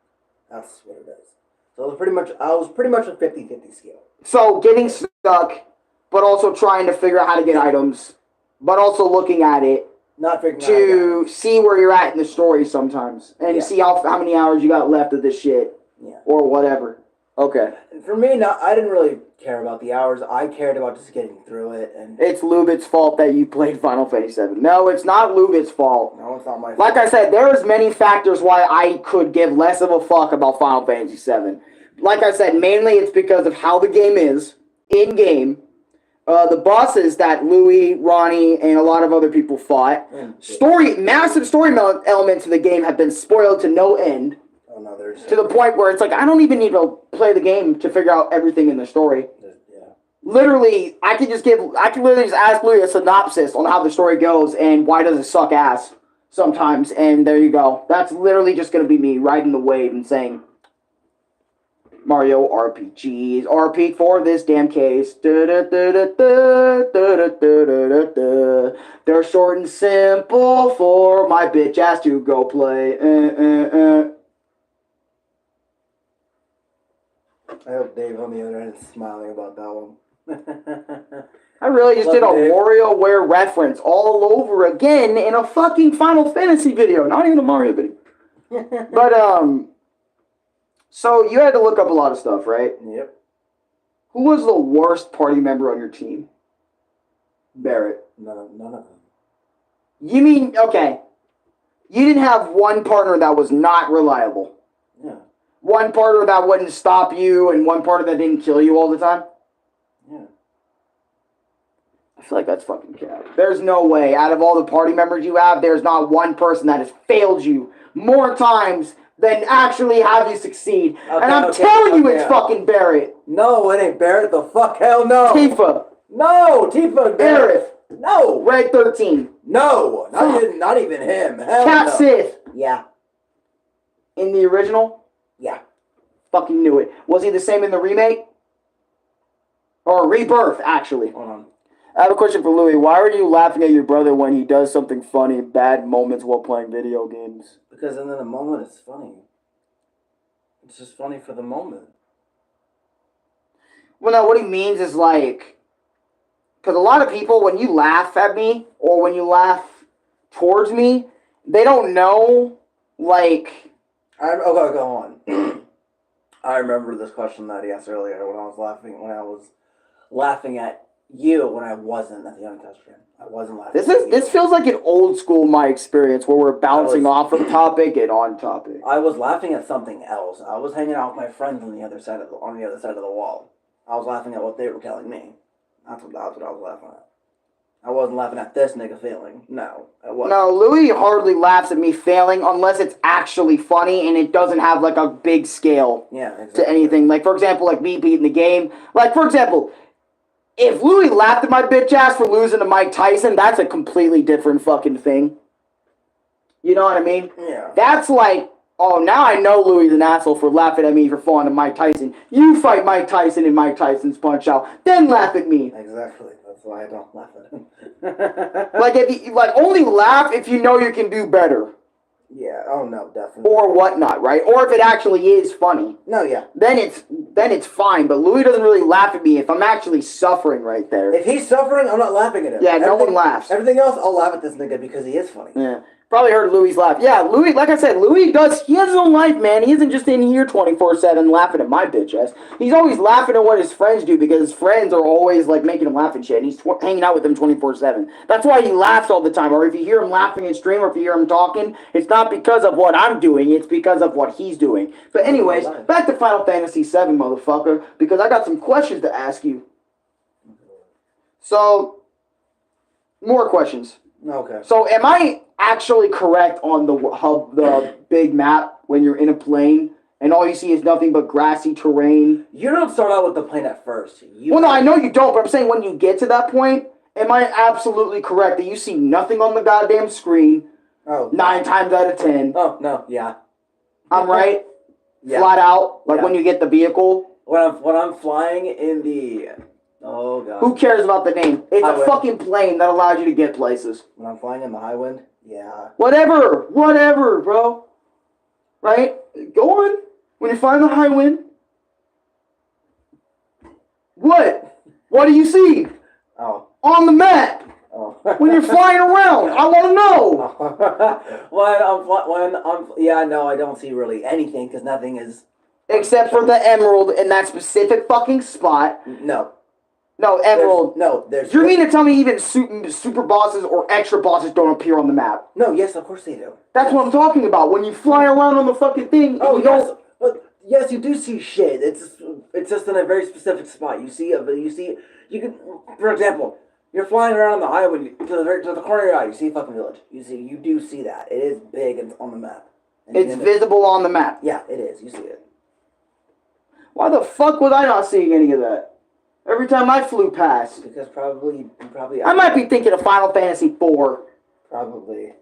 That's what it is. So I was pretty much a 50-50 scale. So, getting stuck, but also trying to figure out how to get items, but also looking at it Not figuring to see where you're at in the story sometimes, and see how many hours you got left of this shit, or whatever. Okay. For me, I didn't really care about the hours. I cared about just getting through it. And it's Lubit's fault that you played Final Fantasy VII. No, it's not Lubit's fault. No, it's not my fault. Like I said, there's many factors why I could give less of a fuck about Final Fantasy VII. Like I said, mainly it's because of how the game is, in-game, the bosses that Louis, Ronnie, and a lot of other people fought. Massive story elements of the game have been spoiled to no end. Oh, no, to the point where it's like, I don't even need to play the game to figure out everything in the story. Yeah. Literally, I can literally just ask Louis a synopsis on how the story goes and why does it suck ass sometimes, and there you go. That's literally just going to be me riding the wave and saying, Mario RPGs, RP for this damn case. They're short and simple for my bitch ass to go play. I hope Dave on the other end is smiling about that one. I really just did a WarioWare reference all over again in a fucking Final Fantasy video, not even a Mario video. But, so you had to look up a lot of stuff, right? Yep. Who was the worst party member on your team? Barrett. None of them. You mean, okay, you didn't have one partner that was not reliable? Yeah. One partner that wouldn't stop you and one partner that didn't kill you all the time? Yeah. I feel like that's fucking cap. There's no way, out of all the party members you have, there's not one person that has failed you more times than actually have you succeed. Okay, and I'm telling you it's fucking Barrett. No, it ain't Barrett. The fuck hell no. Tifa. No, Tifa. Aerith. No. Red 13. No, not even him. Hell Cat no. Sith. Yeah. In the original? Yeah. Fucking knew it. Was he the same in the remake? Or Rebirth, actually. Hold on. I have a question for Louis. Why are you laughing at your brother when he does something funny in bad moments while playing video games? Because in the moment it's funny. It's just funny for the moment. Well, no, what he means is like... Because a lot of people, when you laugh at me, or when you laugh towards me, they don't know, like... Okay, go on. I remember this question that he asked earlier when I was laughing at you when I wasn't at the Uninterested. I wasn't laughing. This feels like an old school my experience where we're bouncing off from topic and on topic. I was laughing at something else. I was hanging out with my friends on the other side of the wall. I was laughing at what they were telling me. That's what I was laughing at. I wasn't laughing at this nigga failing. No, I wasn't. No, Louis hardly laughs at me failing unless it's actually funny and it doesn't have like a big scale to anything. Like, for example, like me beating the game. Like, for example, if Louis laughed at my bitch ass for losing to Mike Tyson, that's a completely different fucking thing. You know what I mean? Yeah. That's like, oh, now I know Louis is an asshole for laughing at me for falling to Mike Tyson. You fight Mike Tyson in Mike Tyson's Punch-Out, then laugh at me. Exactly. That's why I don't laugh at him. Like, if you, like, only laugh if you know you can do better. Yeah. Oh no, definitely. Or whatnot, right? Or if it actually is funny. No, yeah. Then it's fine. But Louis doesn't really laugh at me if I'm actually suffering right there. If he's suffering, I'm not laughing at him. Yeah, no one laughs. Everything else, I'll laugh at this nigga because he is funny. Yeah. Probably heard Louis laugh. Yeah, Louis, like I said, Louis he has his own life, man. He isn't just in here 24/7 laughing at my bitch ass. He's always laughing at what his friends do because his friends are always like making him laugh and shit. And he's hanging out with them 24/7. That's why he laughs all the time. Or if you hear him laughing in stream or if you hear him talking, it's not because of what I'm doing. It's because of what he's doing. But anyways, back to Final Fantasy VII, motherfucker, because I got some questions to ask you. So, more questions. Okay. So, actually correct on the big map when you're in a plane and all you see is nothing but grassy terrain. You don't start out with the plane at first. Well, no, I know you don't, but I'm saying when you get to that point, am I absolutely correct that you see nothing on the goddamn screen? Oh. 9 times out of 10. Oh, no, yeah. I'm right? Yeah. Flat out? Like when you get the vehicle? When I'm flying in the... Oh, God. Who cares about the name? It's a fucking plane that allows you to get places. When I'm flying in the high wind? Yeah. Whatever, bro. Right? Go on. When you're flying the high wind. What? What do you see? Oh. On the map. Oh. When you're flying around. I want to know. I don't see really anything because nothing is... Except for the emerald in that specific fucking spot. No. No, emerald. There's... You mean to tell me even super bosses or extra bosses don't appear on the map? No, yes, of course they do. That's what I'm talking about. When you fly around on the fucking thing, oh, you yes. don't... Yes, you do see shit. It's just in a very specific spot. You can, for example, you're flying around on the highway to the corner of your eye. You see a fucking village. You do see that. It is big and on the map. And it's visible on the map. Yeah, it is. You see it. Why the fuck was I not seeing any of that? Every time I flew past. Because probably. I might be thinking of Final Fantasy IV. Probably.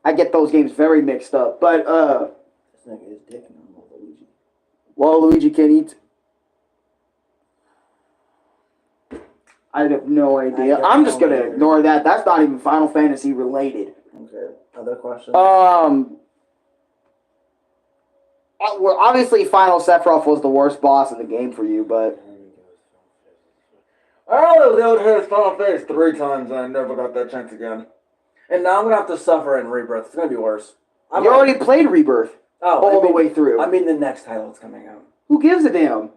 I get those games very mixed up, but This nigga is dicking on Luigi. Well, Luigi can eat. I have no idea. I'm just gonna ignore that. That's not even Final Fantasy related. Okay. Other questions? Well, obviously, Final Sephiroth was the worst boss in the game for you, but... I was able to hit Final Fantasy 3 times and I never got that chance again. And now I'm going to have to suffer in Rebirth. It's going to be worse. You already played Rebirth. All the way through. I mean the next title that's coming out. Who gives a damn?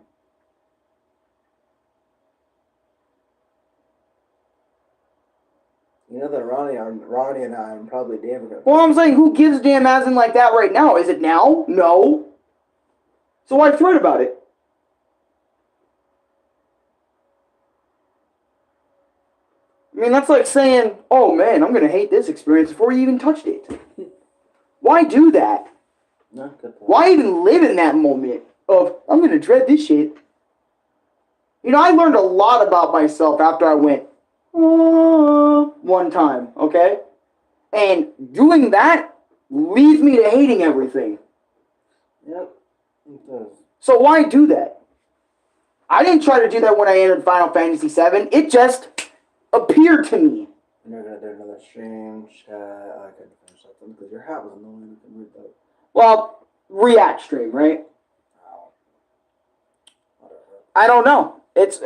You know that Ronnie and I are probably damn good. Well, I'm saying, who gives a damn as in like that right now? Is it now? No. So why fret about it? I mean, that's like saying, oh man, I'm going to hate this experience before you even touched it. Why do that? No, good point. Why even live in that moment of, I'm going to dread this shit? You know, I learned a lot about myself after I went, one time, okay? And doing that leads me to hating everything. Yep, it does. So why do that? I didn't try to do that when I entered Final Fantasy VII. It just appeared to me. And you're going to do another stream chat. I couldn't finish that because your hat was annoying. I couldn't read that. Well, react stream, right? Oh. Whatever. I don't know. It's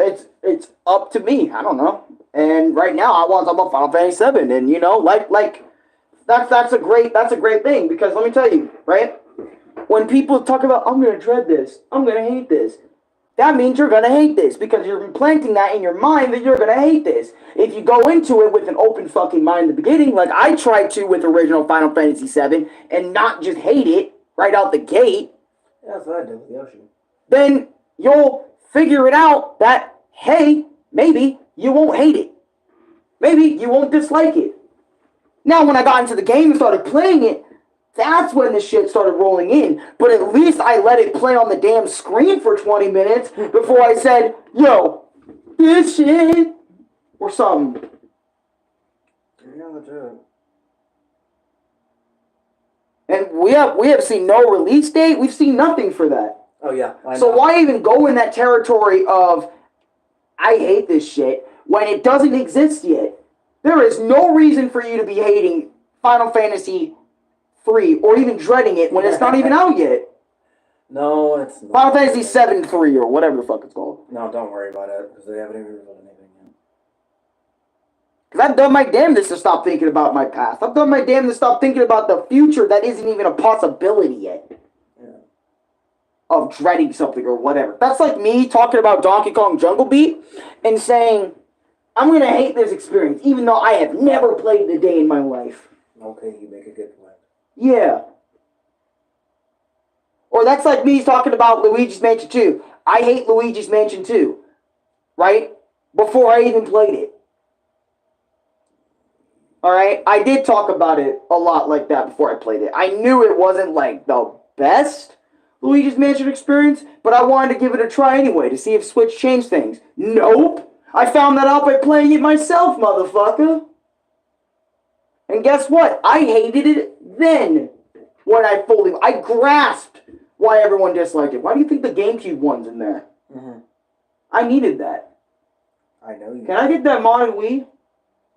up to me. I don't know. And right now, I want to talk about Final Fantasy VII, and you know, like that's a great thing because let me tell you, right? When people talk about I'm gonna dread this, I'm gonna hate this, that means you're gonna hate this because you're implanting that in your mind that you're gonna hate this. If you go into it with an open fucking mind in the beginning, like I tried to with original Final Fantasy VII, and not just hate it right out the gate, Yeah, that's what I did with Yoshi. then you'll figure it out that hey, maybe you won't hate it. Maybe you won't dislike it. Now, when I got into the game and started playing it, that's when the shit started rolling in. But at least I let it play on the damn screen for 20 minutes before I said, yo, this shit, or something. Yeah, legit. And we have seen no release date. We've seen nothing for that. Oh, yeah. I know. So why even go in that territory of, I hate this shit, when it doesn't exist yet? There is no reason for you to be hating Final Fantasy 3 or even dreading it when it's not even out yet. No, it's not. Final Fantasy 7 3 or whatever the fuck it's called. No, don't worry about it because they haven't even revealed anything yet. Because I've done my damnedest to stop thinking about my past. I've done my damnedest to stop thinking about the future that isn't even a possibility yet. Yeah. Of dreading something or whatever. That's like me talking about Donkey Kong Jungle Beat and saying, I'm going to hate this experience, even though I have never played it a day in my life. Okay, you make a good point. Yeah. Or that's like me talking about Luigi's Mansion 2. I hate Luigi's Mansion 2. Right? Before I even played it. Alright? I did talk about it a lot like that before I played it. I knew it wasn't like the best Luigi's Mansion experience, but I wanted to give it a try anyway to see if Switch changed things. Nope! I found that out by playing it myself, motherfucker! And guess what? I hated it then when I grasped why everyone disliked it. Why do you think the GameCube one's in there? Mm-hmm. I needed that. I know you. Can I get that modded Wii?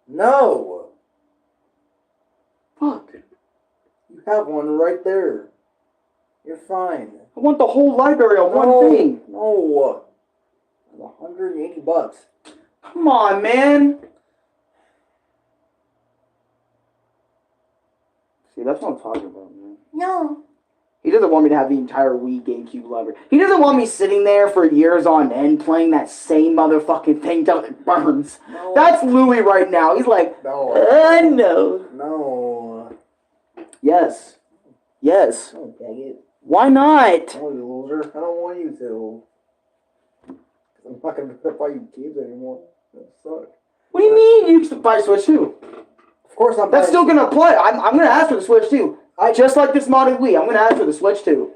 No! Fuck. You have one right there. You're fine. I want the whole library on one thing. No. $180. Come on, man. See, that's what I'm talking about, man. No. He doesn't want me to have the entire Wii GameCube library. He doesn't want me sitting there for years on end playing that same motherfucking thing till it burns. No. That's Louis right now. He's like, No. No. No. Yes. Yes. Oh, dang it. Why not? Oh, you loser. I don't want you to. I'm not going to buy you games anymore. That sucks. What do you mean you can buy Switch 2? Of course I'm That's still going to play. I'm going to ask for the Switch 2. Just like this modded Wii, I'm going to ask for the Switch 2.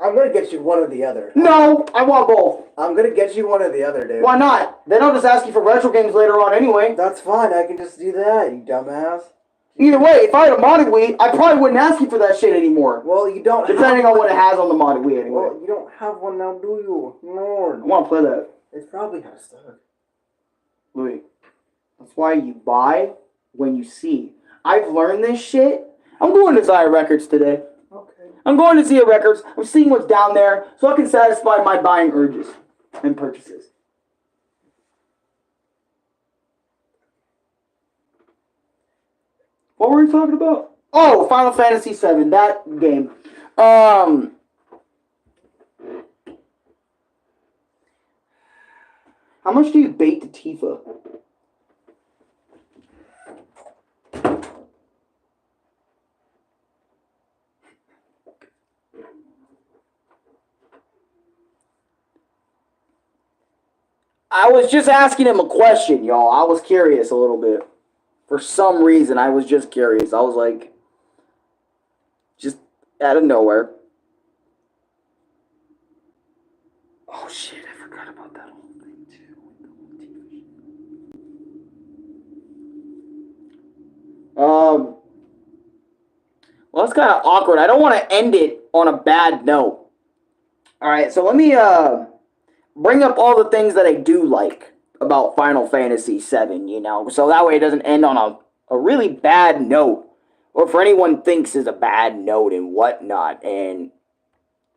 I'm going to get you one or the other. No, I want both. I'm going to get you one or the other, dude. Why not? Then I'll just ask you for retro games later on anyway. That's fine. I can just do that, you dumbass. Either way, if I had a modded Wii, I probably wouldn't ask you for that shit anymore. Well, you don't. Depending on what it has on the modded Wii anyway. Well, you don't have one now, do you? Lord. I want to play that. It's probably has stuck. Louis, that's why you buy when you see. I've learned this shit. I'm going to Zia Records today. Okay. I'm going to Zia Records. I'm seeing what's down there so I can satisfy my buying urges and purchases. What were we talking about? Oh, Final Fantasy VII, that game. How much do you bait to Tifa? I was just asking him a question, y'all. I was curious a little bit. For some reason, I was just curious. I was like, just out of nowhere. Oh shit, I forgot about that whole thing too. Well, it's kind of awkward. I don't want to end it on a bad note. Alright, so let me, bring up all the things that I do like about Final Fantasy VII, you know, so that way it doesn't end on a really bad note, or for anyone thinks is a bad note and whatnot, and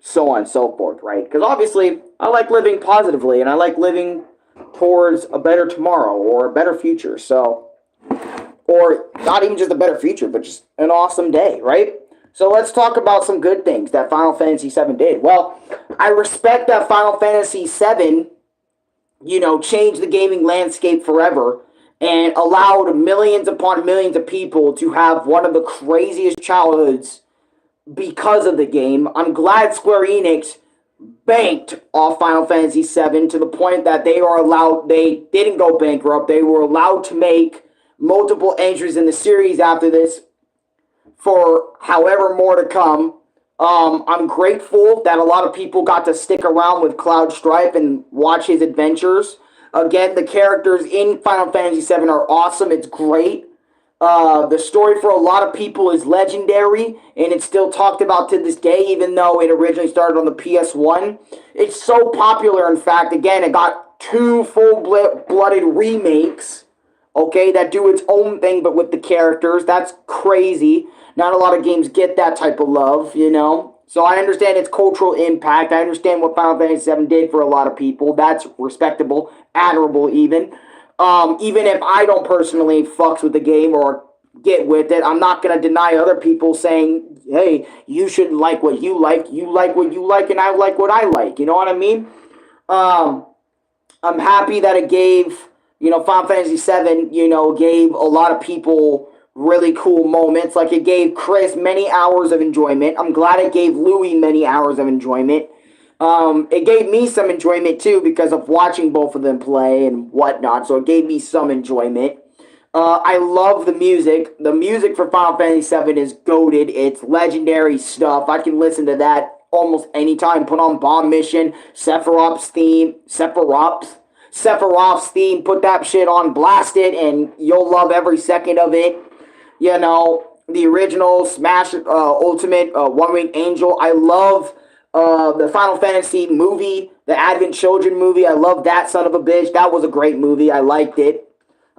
so on and so forth, right? Because obviously, I like living positively, and I like living towards a better tomorrow, or a better future, so, or not even just a better future, but just an awesome day, right? So let's talk about some good things that Final Fantasy VII did. Well, I respect that Final Fantasy VII, you know, changed the gaming landscape forever and allowed millions upon millions of people to have one of the craziest childhoods because of the game. I'm glad Square Enix banked off Final Fantasy VII to the point that they didn't go bankrupt. They were allowed to make multiple entries in the series after this for however more to come. I'm grateful that a lot of people got to stick around with Cloud Stripe and watch his adventures. Again, the characters in Final Fantasy VII are awesome. It's great. The story for a lot of people is legendary, and it's still talked about to this day, even though it originally started on the PS1. It's so popular, in fact, again, it got 2 full-blooded remakes, okay, that do its own thing, but with the characters. That's crazy. Not a lot of games get that type of love, you know? So I understand its cultural impact. I understand what Final Fantasy VII did for a lot of people. That's respectable, admirable even. Even if I don't personally fucks with the game or get with it, I'm not going to deny other people saying, hey, you should like what you like what you like, and I like what I like. You know what I mean? I'm happy that it gave, you know, Final Fantasy VII, you know, gave a lot of people really cool moments. Like, it gave Chris many hours of enjoyment. I'm glad it gave Louis many hours of enjoyment. It gave me some enjoyment too because of watching both of them play and whatnot. So it gave me some enjoyment. I love the music. The music for Final Fantasy VII is goated. It's legendary stuff. I can listen to that almost anytime. Put on Bomb Mission, Sephiroth's theme. Put that shit on, blast it, and you'll love every second of it. You know, the original Smash Ultimate One Winged Angel. I love the Final Fantasy movie, the Advent Children movie. I love that son of a bitch. That was a great movie. I liked it.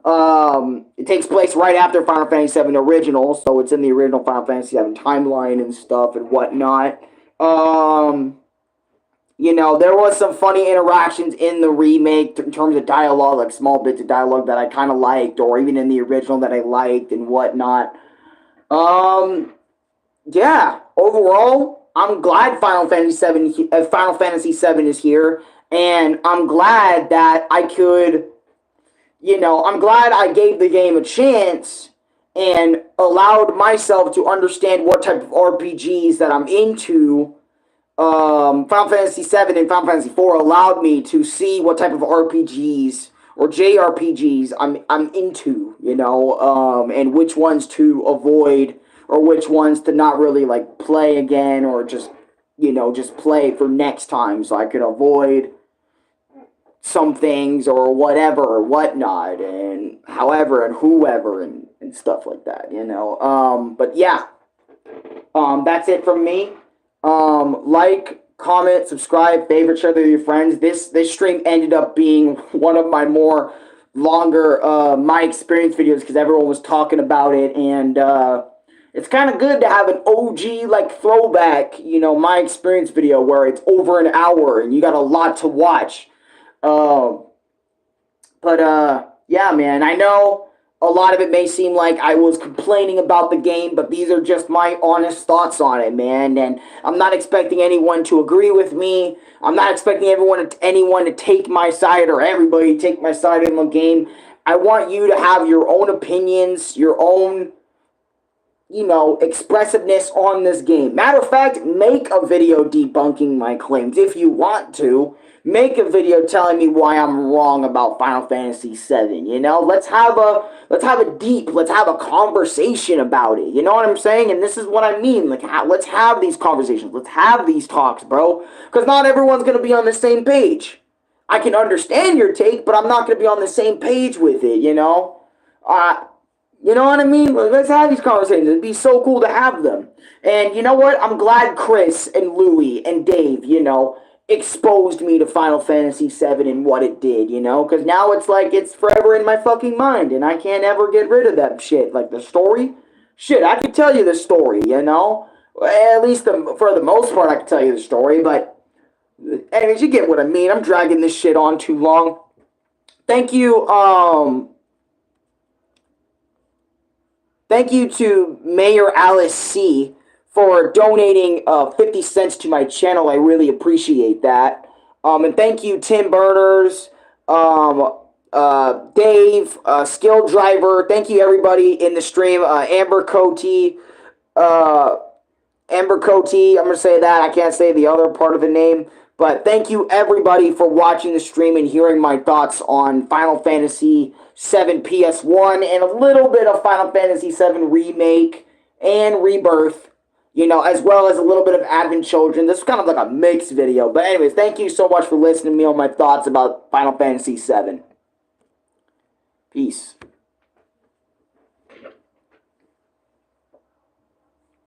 It takes place right after Final Fantasy VII original, so it's in the original Final Fantasy VII timeline and stuff and whatnot. You know, there was some funny interactions in the remake in terms of dialogue, like small bits of dialogue that I kind of liked, or even in the original that I liked and whatnot. Yeah, overall, I'm glad Final Fantasy VII is here, and I'm glad that I could, you know, I'm glad I gave the game a chance and allowed myself to understand what type of RPGs that I'm into. Final Fantasy VII and Final Fantasy IV allowed me to see what type of RPGs or JRPGs I'm into, you know, and which ones to avoid or which ones to not really like play again or just, you know, just play for next time so I could avoid some things or whatever or whatnot and however and whoever and stuff like that, you know. But yeah, that's it from me. Like, comment, subscribe, favorite, share with your friends. This stream ended up being one of my more longer my experience videos because everyone was talking about it, and it's kind of good to have an OG like throwback, you know, my experience video where it's over an hour and you got a lot to watch. Yeah, man, I know a lot of it may seem like I was complaining about the game, but these are just my honest thoughts on it, man. And I'm not expecting anyone to agree with me. I'm not expecting anyone to take my side or everybody to take my side in the game. I want you to have your own opinions, your own, you know, expressiveness on this game. Matter of fact, make a video debunking my claims if you want to. Make a video telling me why I'm wrong about Final Fantasy VII. You know, let's have a conversation about it. You know what I'm saying? And this is what I mean. Like, let's have these conversations. Let's have these talks, bro. Because not everyone's gonna be on the same page. I can understand your take, but I'm not gonna be on the same page with it. You know, you know what I mean? Let's have these conversations. It'd be so cool to have them. And you know what? I'm glad Chris and Louie and Dave, you know, exposed me to Final Fantasy VII and what it did, you know? Because now it's like it's forever in my fucking mind, and I can't ever get rid of that shit. Like, the story? Shit, I could tell you the story, you know? At least for the most part, I could tell you the story, but anyways, you get what I mean. I'm dragging this shit on too long. Thank you, Thank you to Mayor Alice C. for donating 50 cents to my channel. I really appreciate that. And thank you, Tim Burners, Dave, Skill Driver. Thank you, everybody in the stream. Amber Coty. I'm going to say that. I can't say the other part of the name. But thank you, everybody, for watching the stream and hearing my thoughts on Final Fantasy VII PS1 and a little bit of Final Fantasy VII Remake and Rebirth, you know, as well as a little bit of Advent Children. This is kind of like a mixed video. But anyways, thank you so much for listening to me on my thoughts about Final Fantasy VII. Peace.